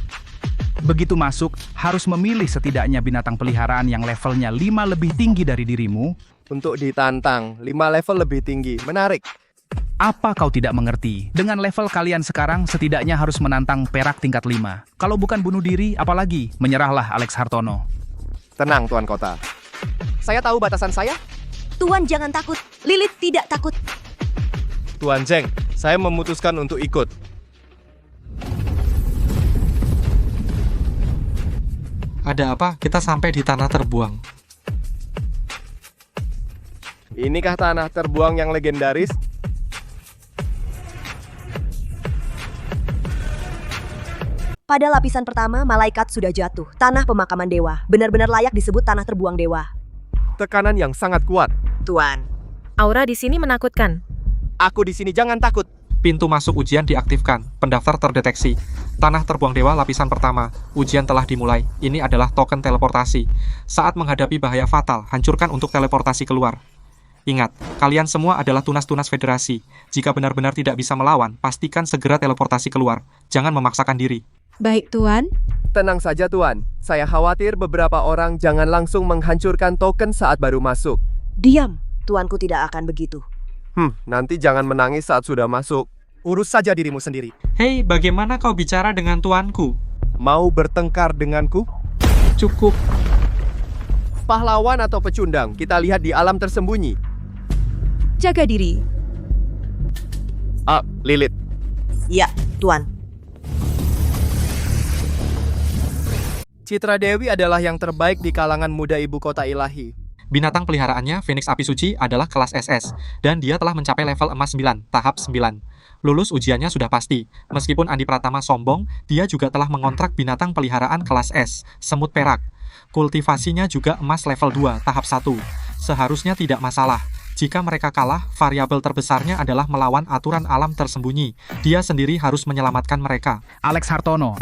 Begitu masuk, harus memilih setidaknya binatang peliharaan yang levelnya 5 lebih tinggi dari dirimu. Untuk ditantang, 5 level lebih tinggi. Menarik. Apa kau tidak mengerti? Dengan level kalian sekarang, setidaknya harus menantang perak tingkat 5. Kalau bukan bunuh diri, apalagi menyerahlah Alex Hartono. Tenang, Tuan Kota. Saya tahu batasan saya. Tuan jangan takut. Lilith tidak takut. Tuan Zheng, saya memutuskan untuk ikut. Ada apa? Kita sampai di tanah terbuang. Inikah tanah terbuang yang legendaris? Pada lapisan pertama, malaikat sudah jatuh. Tanah pemakaman dewa. Benar-benar layak disebut tanah terbuang dewa. Tekanan yang sangat kuat. Tuan. Aura di sini menakutkan. Aku di sini, jangan takut. Pintu masuk ujian diaktifkan. Pendaftar terdeteksi. Tanah Terbuang Dewa lapisan pertama. Ujian telah dimulai. Ini adalah token teleportasi. Saat menghadapi bahaya fatal, hancurkan untuk teleportasi keluar. Ingat, kalian semua adalah tunas-tunas federasi. Jika benar-benar tidak bisa melawan, pastikan segera teleportasi keluar. Jangan memaksakan diri. Baik, Tuan. Tenang saja, Tuan. Saya khawatir beberapa orang jangan langsung menghancurkan token saat baru masuk. Diam, tuanku tidak akan begitu. Nanti jangan menangis saat sudah masuk. Urus saja dirimu sendiri. Hei, bagaimana kau bicara dengan tuanku? Mau bertengkar denganku? Cukup. Pahlawan atau pecundang, kita lihat di alam tersembunyi. Jaga diri. Lilith. Ya, Tuan. Citra Dewi adalah yang terbaik di kalangan muda ibu kota ilahi. Binatang peliharaannya, Phoenix Api Suci, adalah kelas SS, dan dia telah mencapai level emas 9, tahap 9. Lulus ujiannya sudah pasti. Meskipun Andi Pratama sombong, dia juga telah mengontrak binatang peliharaan kelas S, semut perak. Kultivasinya juga emas level 2, tahap 1. Seharusnya tidak masalah. Jika mereka kalah, variabel terbesarnya adalah melawan aturan alam tersembunyi. Dia sendiri harus menyelamatkan mereka. Alex Hartono,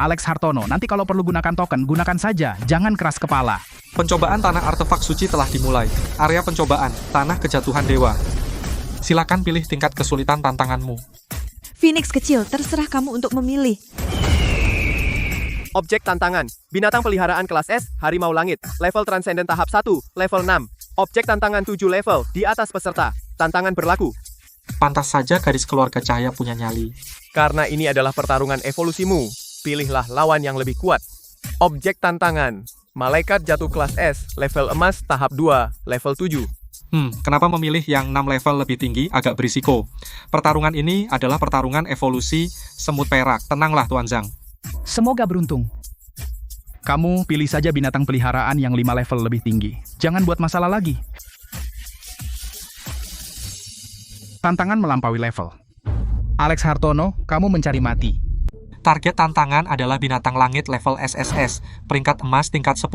nanti kalau perlu gunakan token, gunakan saja, jangan keras kepala. Pencobaan tanah artefak suci telah dimulai. Area pencobaan, tanah kejatuhan dewa. Silakan pilih tingkat kesulitan tantanganmu. Phoenix kecil, terserah kamu untuk memilih. Objek tantangan, binatang peliharaan kelas S, harimau langit, level transenden tahap 1, level 6. Objek tantangan 7 level, di atas peserta. Tantangan berlaku. Pantas saja gadis keluarga cahaya punya nyali. Karena ini adalah pertarungan evolusimu, pilihlah lawan yang lebih kuat. Objek tantangan, malaikat jatuh kelas S, level emas tahap 2, level 7. Kenapa memilih yang 6 level lebih tinggi agak berisiko? Pertarungan ini adalah pertarungan evolusi semut perak. Tenanglah, Tuan Zhang. Semoga beruntung. Kamu pilih saja binatang peliharaan yang 5 level lebih tinggi. Jangan buat masalah lagi. Tantangan melampaui level. Alex Hartono, kamu mencari mati. Target tantangan adalah binatang langit level SSS, peringkat emas tingkat 10.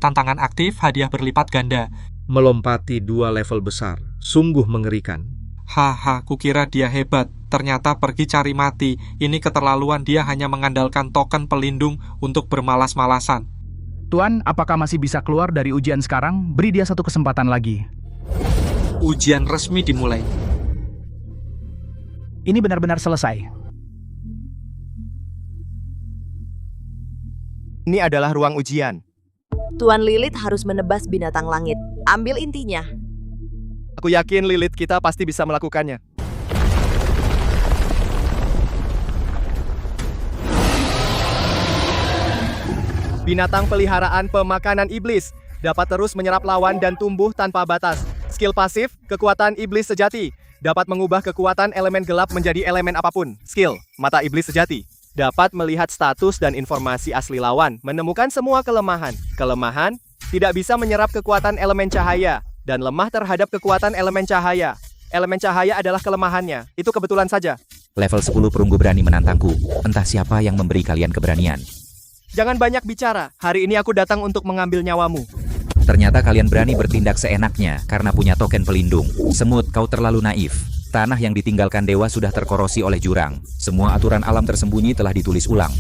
Tantangan aktif, hadiah berlipat ganda. Melompati 2 level besar, sungguh mengerikan. Haha, kukira dia hebat. Ternyata pergi cari mati. Ini keterlaluan, dia hanya mengandalkan token pelindung untuk bermalas-malasan. Tuan, apakah masih bisa keluar dari ujian sekarang? Beri dia satu kesempatan lagi. Ujian resmi dimulai. Ini benar-benar selesai. Ini adalah ruang ujian. Tuan Lilith harus menebas binatang langit. Ambil intinya. Aku yakin Lilith kita pasti bisa melakukannya. Binatang peliharaan pemakanan iblis dapat terus menyerap lawan dan tumbuh tanpa batas. Skill pasif, kekuatan iblis sejati, dapat mengubah kekuatan elemen gelap menjadi elemen apapun. Skill, mata iblis sejati, dapat melihat status dan informasi asli lawan, menemukan semua kelemahan. Kelemahan, tidak bisa menyerap kekuatan elemen cahaya, dan lemah terhadap kekuatan elemen cahaya. Elemen cahaya adalah kelemahannya, itu kebetulan saja. Level 10 perunggu berani menantangku, entah siapa yang memberi kalian keberanian. Jangan banyak bicara, hari ini aku datang untuk mengambil nyawamu. Ternyata kalian berani bertindak seenaknya karena punya token pelindung. Semut, kau terlalu naif. Tanah yang ditinggalkan dewa sudah terkorosi oleh jurang. Semua aturan alam tersembunyi telah ditulis ulang.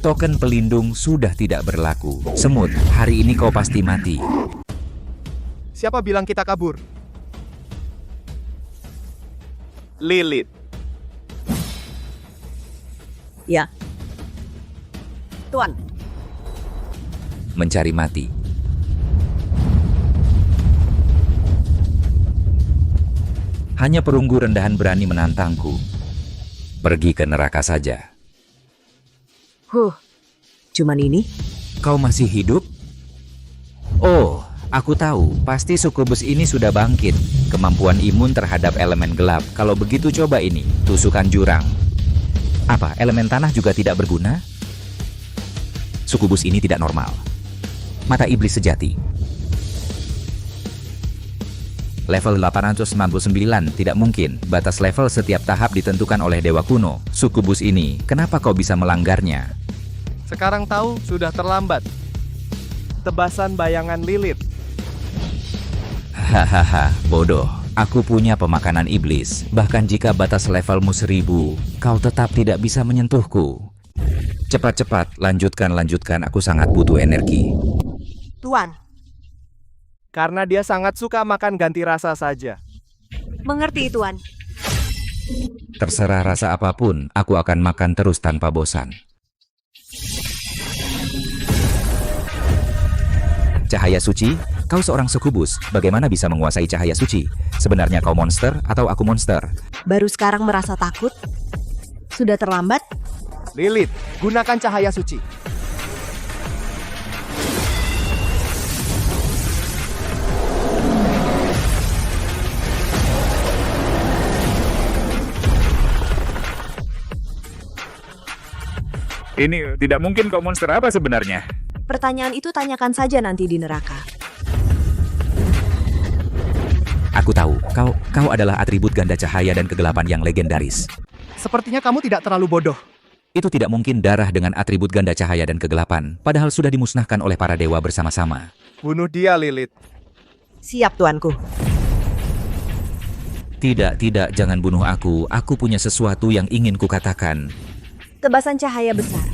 Token pelindung sudah tidak berlaku. Semut, hari ini kau pasti mati. Siapa bilang kita kabur? Lilith. Ya. Tuan. Mencari mati. Hanya perunggu rendahan berani menantangku. Pergi ke neraka saja. Cuman ini? Kau masih hidup? Oh, aku tahu. Pasti sukubus ini sudah bangkit. Kemampuan imun terhadap elemen gelap. Kalau begitu coba ini, tusukan jurang. Apa, elemen tanah juga tidak berguna? Sukubus ini tidak normal. Mata iblis sejati. Level 899, tidak mungkin. Batas level setiap tahap ditentukan oleh dewa kuno. Sukubus ini, kenapa kau bisa melanggarnya? Sekarang tahu, sudah terlambat. Tebasan bayangan Lilith. Hahaha, bodoh. Aku punya pemakanan iblis. Bahkan jika batas levelmu 1000, kau tetap tidak bisa menyentuhku. Cepat-cepat, lanjutkan. Aku sangat butuh energi. Tuan, Karena dia sangat suka makan ganti rasa saja. mengerti Tuan. Terserah rasa apapun, aku akan makan terus tanpa bosan. Cahaya suci, kau seorang sukubus. Bagaimana bisa menguasai cahaya suci? Sebenarnya kau monster atau aku monster? Baru sekarang merasa takut? Sudah terlambat? Lilith, gunakan cahaya suci. Ini tidak mungkin kok, monster apa sebenarnya? Pertanyaan itu tanyakan saja nanti di neraka. Aku tahu, kau adalah atribut ganda cahaya dan kegelapan yang legendaris. Sepertinya kamu tidak terlalu bodoh. Itu tidak mungkin darah dengan atribut ganda cahaya dan kegelapan, padahal sudah dimusnahkan oleh para dewa bersama-sama. Bunuh dia, Lilith. Siap, tuanku. Tidak, jangan bunuh aku. Aku punya sesuatu yang ingin kukatakan. Tebasan cahaya besar.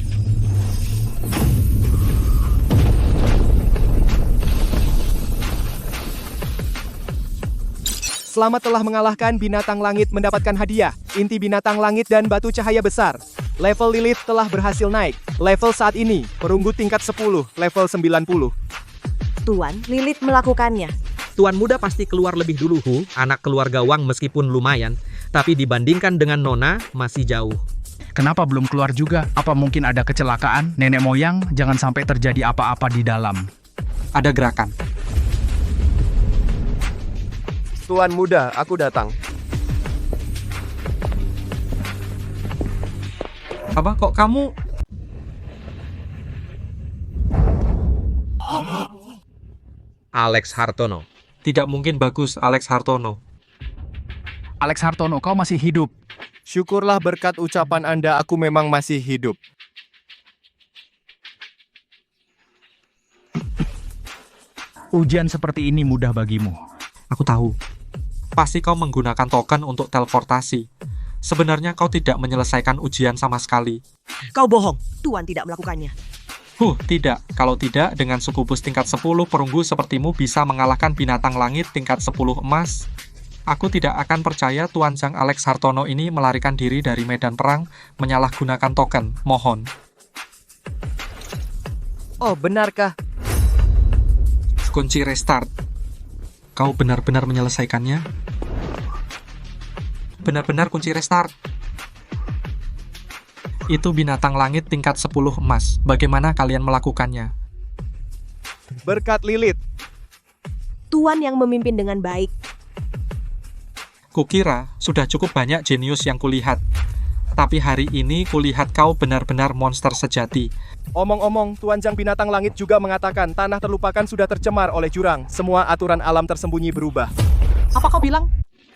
Selamat telah mengalahkan binatang langit mendapatkan hadiah, inti binatang langit dan batu cahaya besar. Level Lilith telah berhasil naik. Level saat ini, perunggu tingkat 10, level 90. Tuan, Lilith melakukannya. Tuan muda pasti keluar lebih dulu, Hu. Anak keluarga Wang meskipun lumayan, tapi dibandingkan dengan Nona, masih jauh. Kenapa belum keluar juga? Apa mungkin ada kecelakaan? Nenek moyang, jangan sampai terjadi apa-apa di dalam. Ada gerakan. Tuan muda, aku datang. Apa kok kamu? Alex Hartono. Tidak mungkin bagus, Alex Hartono. Alex Hartono, kau masih hidup. Syukurlah berkat ucapan Anda aku memang masih hidup. Ujian seperti ini mudah bagimu. Aku tahu. Pasti kau menggunakan token untuk teleportasi. Sebenarnya kau tidak menyelesaikan ujian sama sekali. Kau bohong, Tuan tidak melakukannya. Tidak. Kalau tidak, dengan sukubus tingkat 10 perunggu sepertimu bisa mengalahkan binatang langit tingkat 10 emas. Aku tidak akan percaya Tuan Zhang Alex Hartono ini melarikan diri dari medan perang menyalahgunakan token. Mohon. Oh, benarkah? Kunci restart. Kau benar-benar menyelesaikannya? Benar-benar kunci restart. Itu binatang langit tingkat 10 emas. Bagaimana kalian melakukannya? Berkat Lilith. Tuan yang memimpin dengan baik. Kukira sudah cukup banyak jenius yang kulihat. Tapi hari ini kulihat kau benar-benar monster sejati. Omong-omong, Tuan Zhang binatang langit juga mengatakan tanah terlupakan sudah tercemar oleh jurang. Semua aturan alam tersembunyi berubah. Apa kau bilang?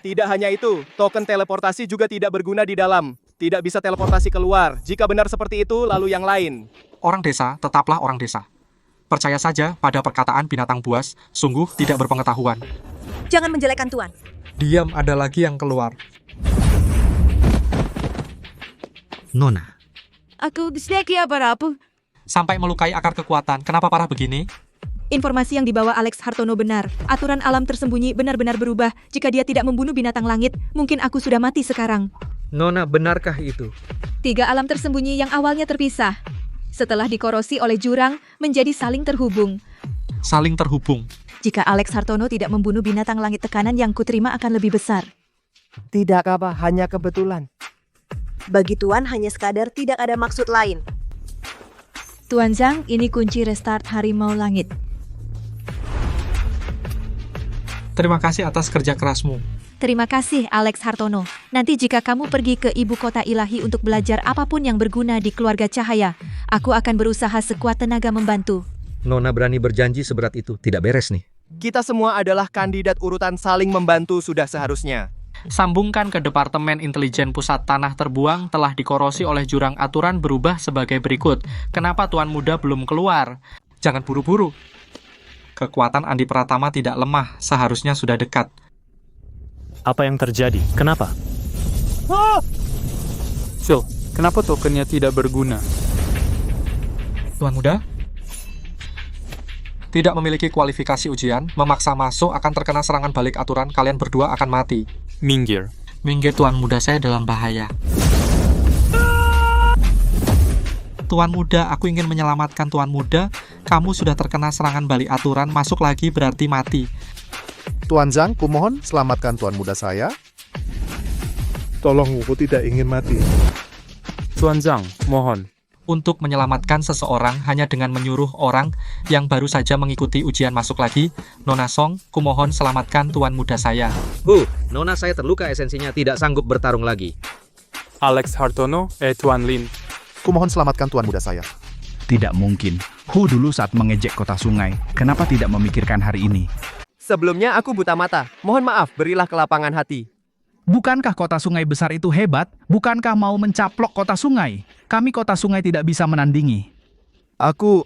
Tidak hanya itu, token teleportasi juga tidak berguna di dalam. Tidak bisa teleportasi keluar. Jika benar seperti itu, lalu yang lain. Orang desa tetaplah orang desa. Percaya saja pada perkataan binatang buas, sungguh tidak berpengetahuan. Jangan menjelekkan Tuan. Diam, ada lagi yang keluar. Nona. Aku dislexia para apa? Sampai melukai akar kekuatan. Kenapa parah begini? Informasi yang dibawa Alex Hartono benar. Aturan alam tersembunyi benar-benar berubah. Jika dia tidak membunuh binatang langit, mungkin aku sudah mati sekarang. Nona, benarkah itu? 3 alam tersembunyi yang awalnya terpisah. Setelah dikorosi oleh jurang, menjadi saling terhubung. Saling terhubung. Jika Alex Hartono tidak membunuh binatang langit, tekanan yang kuterima akan lebih besar. Tidak apa, hanya kebetulan. Bagi Tuan hanya sekadar tidak ada maksud lain. Tuan Zhang, ini kunci restart Harimau Langit. Terima kasih atas kerja kerasmu. Terima kasih, Alex Hartono. Nanti jika kamu pergi ke ibu kota ilahi untuk belajar apapun yang berguna di keluarga cahaya, aku akan berusaha sekuat tenaga membantu. Nona berani berjanji seberat itu. Tidak beres nih. Kita semua adalah kandidat urutan saling membantu sudah seharusnya. Sambungkan ke Departemen Intelijen Pusat Tanah Terbuang telah dikorosi oleh jurang aturan berubah sebagai berikut. Kenapa Tuan Muda belum keluar? Jangan buru-buru. Kekuatan Andi Pratama tidak lemah, seharusnya sudah dekat. Apa yang terjadi? Kenapa? Chill, kenapa tokennya tidak berguna? Tuan Muda? Tidak memiliki kualifikasi ujian, memaksa masuk akan terkena serangan balik aturan, kalian berdua akan mati. Minggir. Minggir Tuan Muda, saya dalam bahaya. Tuan Muda, aku ingin menyelamatkan Tuan Muda. Kamu sudah terkena serangan balik aturan, masuk lagi berarti mati. Tuan Zhang, kumohon selamatkan Tuan Muda saya. Tolong, aku tidak ingin mati. Tuan Zhang, mohon. Untuk menyelamatkan seseorang hanya dengan menyuruh orang yang baru saja mengikuti ujian masuk lagi. Nona Song, kumohon selamatkan Tuan Muda saya. Nona saya terluka esensinya tidak sanggup bertarung lagi. Alex Hartono, Tuan Lin. Kumohon selamatkan Tuan Muda saya. Tidak mungkin. Hu dulu saat mengejek kota sungai. Kenapa tidak memikirkan hari ini? Sebelumnya aku buta mata. Mohon maaf, berilah kelapangan hati. Bukankah kota sungai besar itu hebat? Bukankah mau mencaplok kota sungai? Kami kota sungai tidak bisa menandingi. Aku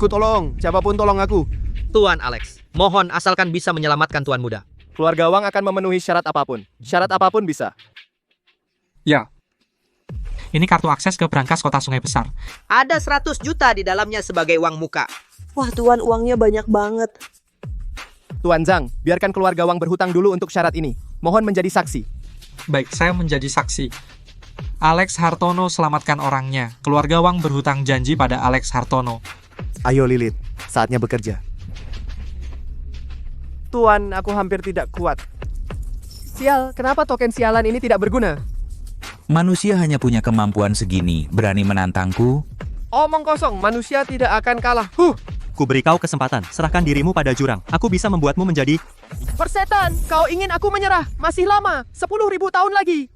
tolong. Siapapun tolong aku. Tuan Alex, mohon asalkan bisa menyelamatkan Tuan Muda. Keluarga Wang akan memenuhi syarat apapun. Syarat apapun bisa. Ya. Ini kartu akses ke brankas kota sungai besar. Ada 100 juta di dalamnya sebagai uang muka. Wah Tuan, uangnya banyak banget. Tuan Zhang, biarkan keluarga Wang berhutang dulu untuk syarat ini. Mohon menjadi saksi. Baik, saya menjadi saksi. Alex Hartono selamatkan orangnya. Keluarga Wang berhutang janji pada Alex Hartono. Ayo Lilith, saatnya bekerja. Tuan, aku hampir tidak kuat. Sial, kenapa token sialan ini tidak berguna? Manusia hanya punya kemampuan segini, berani menantangku? Omong kosong, manusia tidak akan kalah. Ku beri kau kesempatan, serahkan dirimu pada jurang. Aku bisa membuatmu menjadi... Persetan, kau ingin aku menyerah? Masih lama, 10.000 tahun lagi.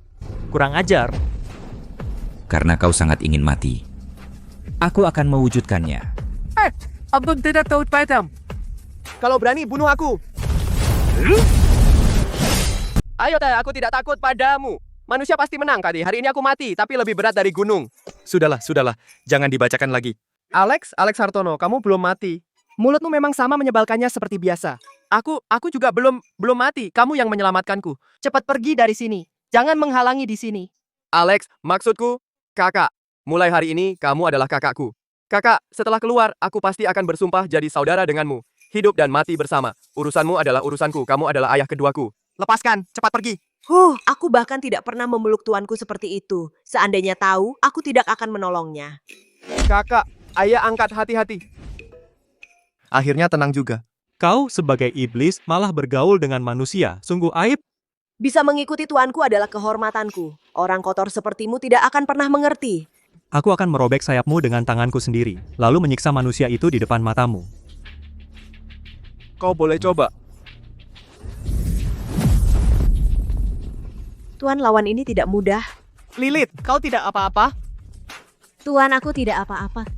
Kurang ajar. Karena kau sangat ingin mati. Aku akan mewujudkannya. Abang tidak tahu padam. Kalau berani, bunuh aku. Ayo, aku tidak takut padamu. Manusia pasti menang, Kadi. Hari ini aku mati, tapi lebih berat dari gunung. Sudahlah. Jangan dibacakan Alex Hartono, kamu belum mati. Mulutmu memang sama menyebalkannya seperti biasa. Aku juga belum mati. Kamu yang menyelamatkanku. Cepat pergi dari sini. Jangan menghalangi di sini. Alex, maksudku, kakak. Mulai hari ini, kamu adalah kakakku. Kakak, setelah keluar, aku pasti akan bersumpah jadi saudara denganmu. Hidup dan mati bersama. Urusanmu adalah urusanku. Kamu adalah ayah keduaku. Lepaskan, cepat pergi. Aku bahkan tidak pernah memeluk tuanku seperti itu. Seandainya tahu, aku tidak akan menolongnya. Kakak, ayah angkat hati-hati. Akhirnya tenang juga. Kau sebagai iblis malah bergaul dengan manusia. Sungguh aib. Bisa mengikuti tuanku adalah kehormatanku. Orang kotor sepertimu tidak akan pernah mengerti. Aku akan merobek sayapmu dengan tanganku sendiri, lalu menyiksa manusia itu di depan matamu. Kau boleh coba. Tuan, lawan ini tidak mudah. Lilith, kau tidak apa-apa? Tuan, aku tidak apa-apa.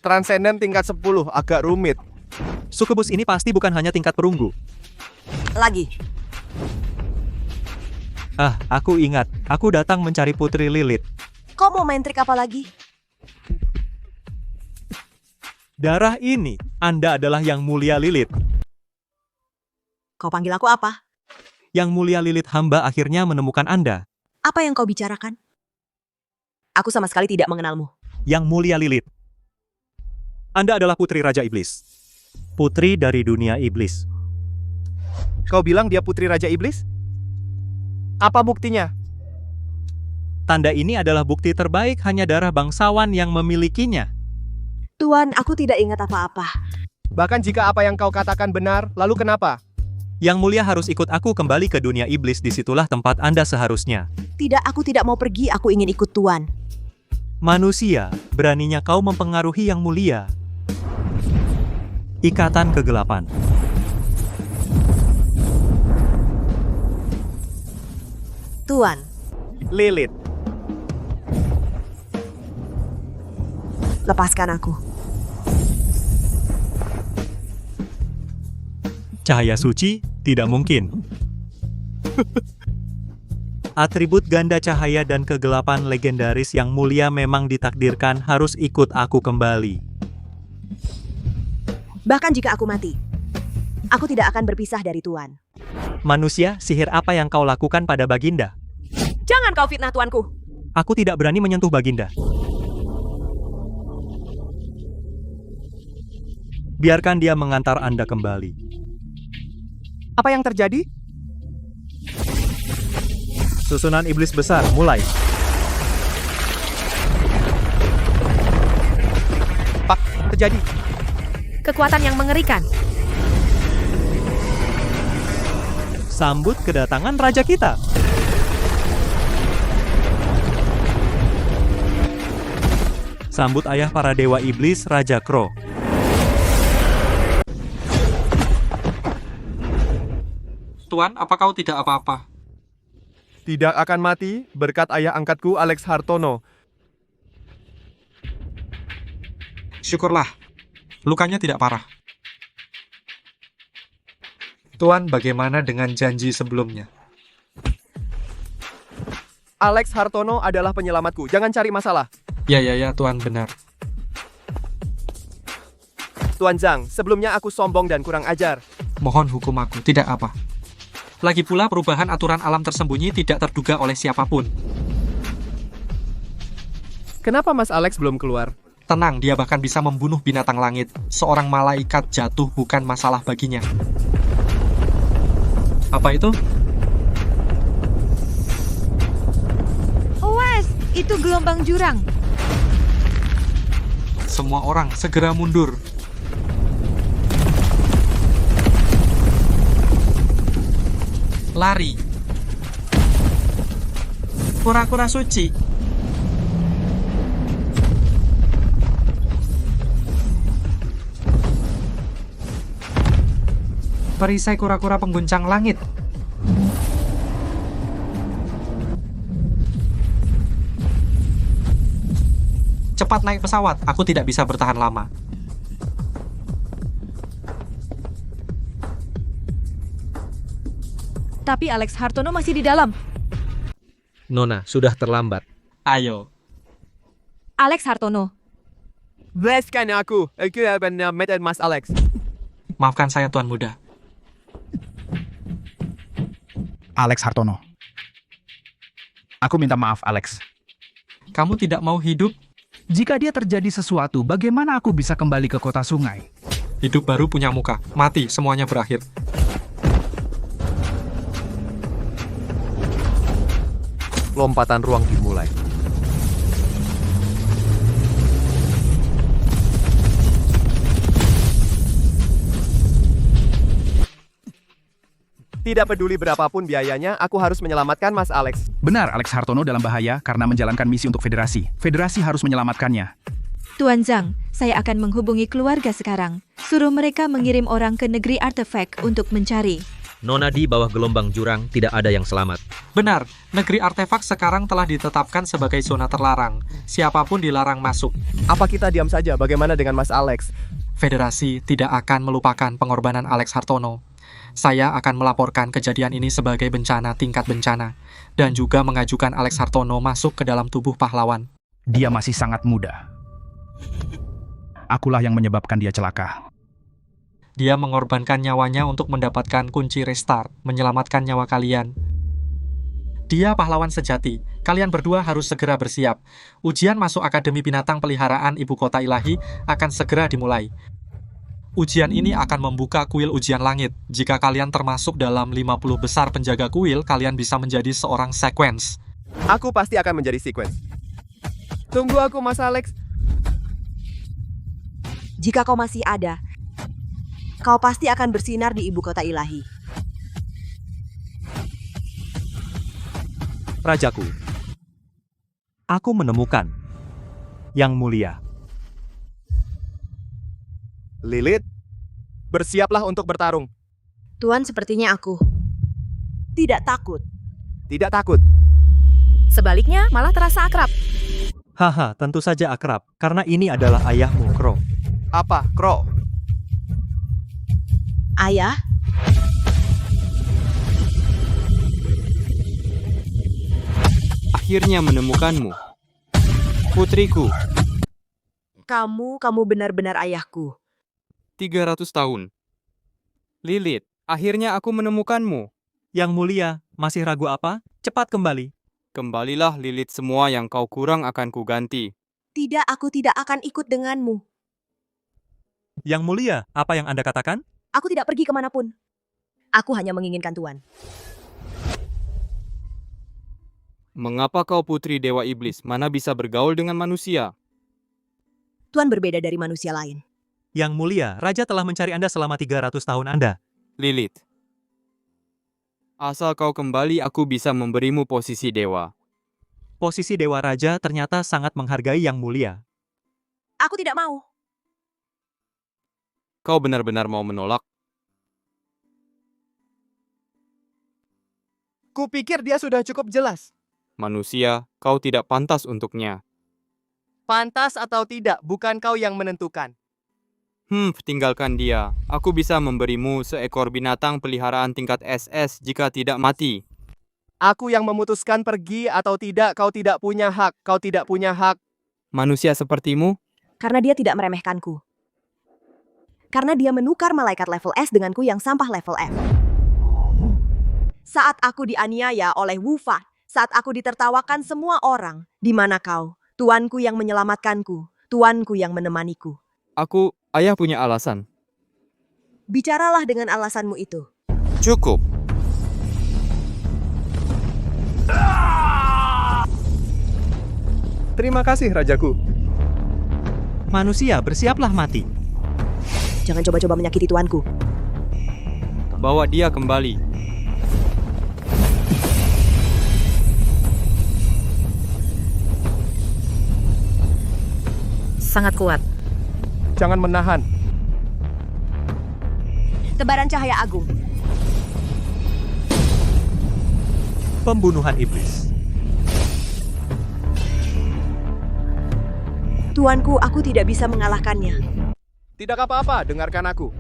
Transcendent tingkat 10, agak rumit. Sukubus ini pasti bukan hanya tingkat perunggu. Lagi. Aku ingat. Aku datang mencari Putri Lilith. Kau mau main trik apa lagi? Darah ini, Anda adalah Yang Mulia Lilith. Kau panggil aku apa? Yang Mulia Lilith hamba akhirnya menemukan Anda. Apa yang kau bicarakan? Aku sama sekali tidak mengenalmu. Yang Mulia Lilith. Anda adalah Putri Raja Iblis. Putri dari dunia iblis. Kau bilang dia Putri Raja Iblis? Apa buktinya? Tanda ini adalah bukti terbaik, hanya darah bangsawan yang memilikinya. Tuan, aku tidak ingat apa-apa. Bahkan jika apa yang kau katakan benar, lalu kenapa? Yang Mulia harus ikut aku kembali ke dunia iblis, disitulah tempat Anda seharusnya. Tidak, aku tidak mau pergi, aku ingin ikut Tuan. Manusia, beraninya kau mempengaruhi Yang Mulia. Ikatan kegelapan. Tuan. Lilith. Lepaskan aku. Cahaya suci? Tidak mungkin. Atribut ganda cahaya dan kegelapan legendaris Yang Mulia memang ditakdirkan harus ikut aku kembali. Bahkan jika aku mati, aku tidak akan berpisah dari Tuan. Manusia, sihir apa yang kau lakukan pada Baginda? Jangan kau fitnah tuanku. Aku tidak berani menyentuh Baginda. Biarkan dia mengantar Anda kembali. Apa yang terjadi? Susunan iblis besar, mulai. Pak, terjadi. Kekuatan yang mengerikan. Sambut kedatangan raja kita. Sambut ayah para dewa iblis, Raja Crow. Tuan, apa kau tidak apa-apa? Tidak akan mati berkat ayah angkatku Alex Hartono. Syukurlah, lukanya tidak parah. Tuan, bagaimana dengan janji sebelumnya? Alex Hartono adalah penyelamatku. Jangan cari masalah. Ya, Tuan, benar. Tuan Zhang, sebelumnya aku sombong dan kurang ajar. Mohon hukum aku, tidak apa. Lagi pula perubahan aturan alam tersembunyi tidak terduga oleh siapapun. Kenapa Mas Alex belum keluar? Tenang, dia bahkan bisa membunuh binatang langit. Seorang malaikat jatuh bukan masalah baginya. Apa itu? Awas, itu gelombang jurang. Semua orang segera mundur. Lari. Kura-kura suci. Perisai kura-kura pengguncang langit. Cepat naik pesawat, aku tidak bisa bertahan lama. Tapi Alex Hartono masih di dalam. Nona, sudah terlambat. Ayo. Alex Hartono. Blesskan aku benar meter Mas Alex. Maafkan saya, Tuan Muda. Alex Hartono. Aku minta maaf, Alex. Kamu tidak mau hidup? Jika dia terjadi sesuatu, bagaimana aku bisa kembali ke kota sungai? Hidup baru punya muka. Mati, semuanya berakhir. Lompatan ruang dimulai. Tidak peduli berapapun biayanya, aku harus menyelamatkan Mas Alex. Benar, Alex Hartono dalam bahaya karena menjalankan misi untuk federasi. Federasi harus menyelamatkannya. Tuan Zhang, saya akan menghubungi keluarga sekarang. Suruh mereka mengirim orang ke negeri artefak untuk mencari. Nona, di bawah gelombang jurang tidak ada yang selamat. Benar, negeri artefak sekarang telah ditetapkan sebagai zona terlarang. Siapapun dilarang masuk. Apa kita diam saja? Bagaimana dengan Mas Alex? Federasi tidak akan melupakan pengorbanan Alex Hartono. Saya akan melaporkan kejadian ini sebagai bencana tingkat bencana dan juga mengajukan Alex Hartono masuk ke dalam tubuh pahlawan. Dia masih sangat muda. Akulah yang menyebabkan dia celaka. Dia mengorbankan nyawanya untuk mendapatkan kunci restart, menyelamatkan nyawa kalian. Dia pahlawan sejati. Kalian berdua harus segera bersiap. Ujian masuk Akademi Binatang Peliharaan Ibu Kota Ilahi akan segera dimulai. Ujian ini akan membuka kuil ujian langit. Jika kalian termasuk dalam 50 besar penjaga kuil, kalian bisa menjadi seorang sequence. Aku pasti akan menjadi sequence. Tunggu aku, Mas Alex. Jika kau masih ada, kau pasti akan bersinar di Ibu Kota Ilahi. Rajaku, aku menemukan Yang Mulia. Lilith, bersiaplah untuk bertarung. Tuan, sepertinya aku tidak takut. Tidak takut. Sebaliknya, malah terasa akrab. Haha, tentu saja akrab, karena ini adalah ayahmu, Crow. Apa, Crow? Ayah? Akhirnya menemukanmu, putriku. Kamu benar-benar ayahku. 300 tahun. Lilith, akhirnya aku menemukanmu. Yang mulia, masih ragu apa? Cepat kembali. Kembalilah Lilith, semua yang kau kurang akan kuganti. Tidak, aku tidak akan ikut denganmu. Yang mulia, apa yang Anda katakan? Aku tidak pergi kemanapun. Aku hanya menginginkan Tuan. Mengapa kau putri Dewa Iblis, mana bisa bergaul dengan manusia? Tuan berbeda dari manusia lain. Yang mulia, Raja telah mencari Anda selama 300 tahun Anda. Lilith, asal kau kembali, aku bisa memberimu posisi dewa. Posisi Dewa Raja ternyata sangat menghargai Yang mulia. Aku tidak mau. Kau benar-benar mau menolak? Kupikir dia sudah cukup jelas. Manusia, kau tidak pantas untuknya. Pantas atau tidak, bukan kau yang menentukan. Tinggalkan dia. Aku bisa memberimu seekor binatang peliharaan tingkat SS jika tidak mati. Aku yang memutuskan pergi atau tidak, kau tidak punya hak. Kau tidak punya hak. Manusia sepertimu? Karena dia tidak meremehkanku. Karena dia menukar malaikat level S denganku yang sampah level F. Saat aku dianiaya oleh Wufat, saat aku ditertawakan semua orang, di mana kau? Tuanku yang menyelamatkanku, tuanku yang menemaniku. Ayah punya alasan. Bicaralah dengan alasanmu itu. Cukup. Terima kasih, Rajaku. Manusia, bersiaplah mati. Jangan coba-coba menyakiti tuanku. Bawa dia kembali. Sangat kuat. Jangan menahan. Tebaran cahaya agung. Pembunuhan iblis. Tuanku, aku tidak bisa mengalahkannya. Tidak apa-apa, dengarkan aku.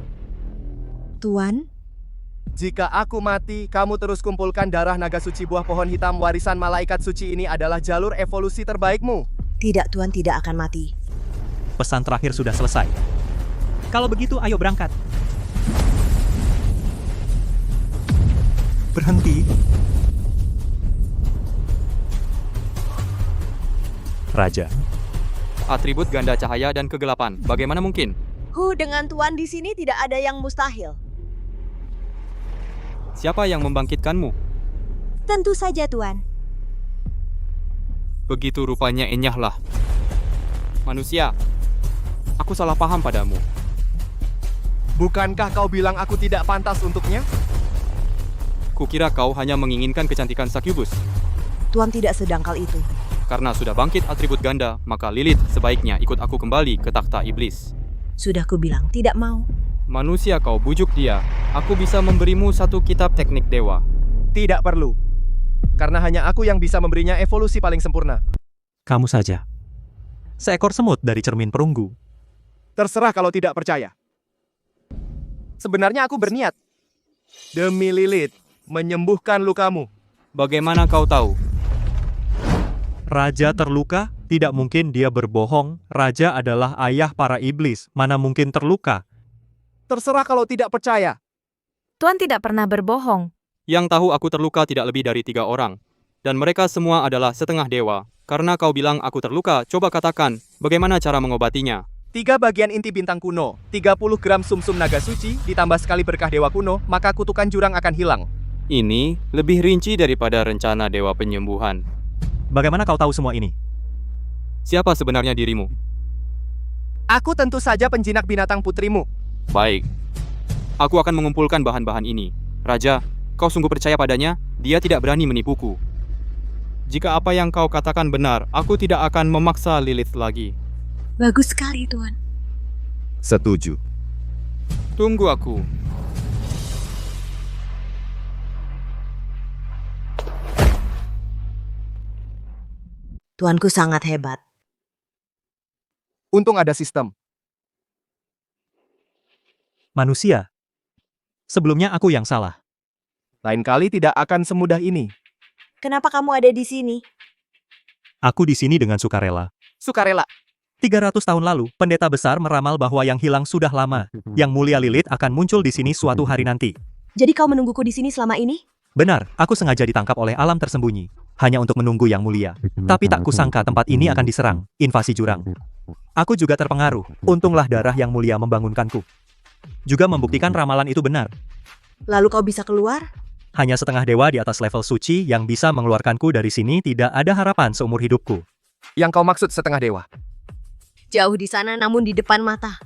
Tuan? Jika aku mati, kamu terus kumpulkan darah naga suci buah pohon hitam warisan malaikat suci ini adalah jalur evolusi terbaikmu. Tidak, Tuan tidak akan mati. Pesan terakhir sudah selesai. Kalau begitu, ayo berangkat. Berhenti. Raja. Atribut ganda cahaya dan kegelapan. Bagaimana mungkin? Dengan Tuan di sini tidak ada yang mustahil. Siapa yang membangkitkanmu? Tentu saja, Tuan. Begitu rupanya enyahlah. Manusia, aku salah paham padamu. Bukankah kau bilang aku tidak pantas untuknya? Kukira kau hanya menginginkan kecantikan Succubus. Tuan tidak sedangkal itu. Karena sudah bangkit atribut ganda, maka Lilith sebaiknya ikut aku kembali ke takhta iblis. Sudah kubilang tidak mau. Manusia, kau bujuk dia. Aku bisa memberimu satu kitab teknik dewa. Tidak perlu. Karena hanya aku yang bisa memberinya evolusi paling sempurna. Kamu saja. Seekor semut dari cermin perunggu. Terserah kalau tidak percaya. Sebenarnya aku berniat. Demi Lilith, menyembuhkan lukamu. Bagaimana kau tahu? Raja terluka? Tidak mungkin dia berbohong. Raja adalah ayah para iblis. Mana mungkin terluka? Terserah kalau tidak percaya. Tuan tidak pernah berbohong. Yang tahu aku terluka tidak lebih dari 3 orang. Dan mereka semua adalah setengah dewa. Karena kau bilang aku terluka, coba katakan, bagaimana cara mengobatinya? 3 bagian inti bintang kuno, 30 gram sumsum naga suci, ditambah sekali berkah dewa kuno, maka kutukan jurang akan hilang. Ini lebih rinci daripada rencana dewa penyembuhan. Bagaimana kau tahu semua ini? Siapa sebenarnya dirimu? Aku tentu saja penjinak binatang putrimu. Baik. Aku akan mengumpulkan bahan-bahan ini. Raja, kau sungguh percaya padanya? Dia tidak berani menipuku. Jika apa yang kau katakan benar, aku tidak akan memaksa Lilith lagi. Bagus sekali, Tuan. Setuju. Tunggu aku. Tuanku sangat hebat. Untung ada sistem. Manusia. Sebelumnya aku yang salah. Lain kali tidak akan semudah ini. Kenapa kamu ada di sini? Aku di sini dengan sukarela. Sukarela. 300 tahun lalu, pendeta besar meramal bahwa yang hilang sudah lama. Yang mulia Lilith akan muncul di sini suatu hari nanti. Jadi kau menungguku di sini selama ini? Benar, aku sengaja ditangkap oleh alam tersembunyi, hanya untuk menunggu yang mulia. Tapi tak kusangka tempat ini akan diserang, invasi jurang. Aku juga terpengaruh, untunglah darah yang mulia membangunkanku. Juga membuktikan ramalan itu benar. Lalu kau bisa keluar? Hanya setengah dewa di atas level suci yang bisa mengeluarkanku dari sini, tidak ada harapan seumur hidupku. Yang kau maksud setengah dewa? Jauh di sana namun di depan mata.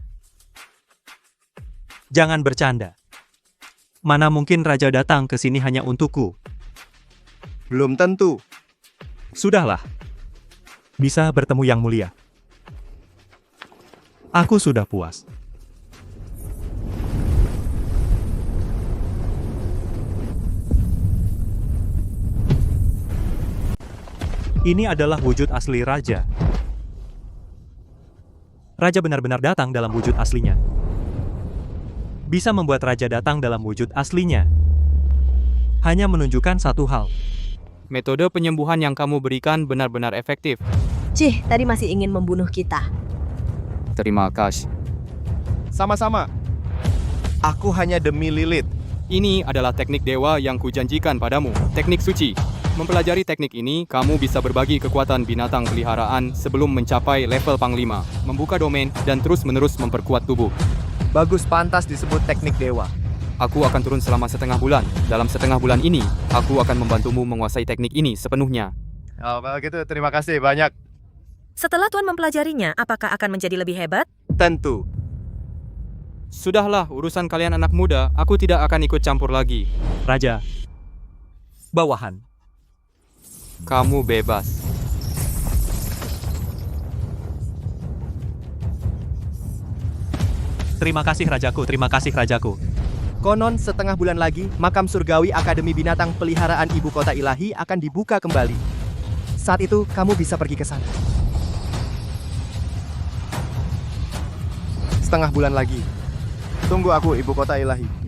Jangan bercanda. Mana mungkin raja datang ke sini hanya untukku? Belum tentu. Sudahlah. Bisa bertemu yang mulia. Aku sudah puas. Ini adalah wujud asli raja. Raja benar-benar datang dalam wujud aslinya. Bisa membuat raja datang dalam wujud aslinya. Hanya menunjukkan satu hal. Metode penyembuhan yang kamu berikan benar-benar efektif. Cih, tadi masih ingin membunuh kita. Terima kasih. Sama-sama. Aku hanya demi Lilith. Ini adalah teknik dewa yang kujanjikan padamu. Teknik suci. Mempelajari teknik ini, kamu bisa berbagi kekuatan binatang peliharaan sebelum mencapai level Panglima, membuka domain, dan terus-menerus memperkuat tubuh. Bagus, pantas disebut teknik dewa. Aku akan turun selama setengah bulan. Dalam setengah bulan ini, aku akan membantumu menguasai teknik ini sepenuhnya. Oh, begitu. Terima kasih banyak. Setelah Tuan mempelajarinya, apakah akan menjadi lebih hebat? Tentu. Sudahlah, urusan kalian anak muda, aku tidak akan ikut campur lagi. Raja. Bawahan. Kamu bebas. Terima kasih rajaku, terima kasih rajaku. Konon setengah bulan lagi, makam surgawi Akademi Binatang Peliharaan Ibu Kota Ilahi akan dibuka kembali. Saat itu, kamu bisa pergi ke sana. Setengah bulan lagi. Tunggu aku, Ibu Kota Ilahi.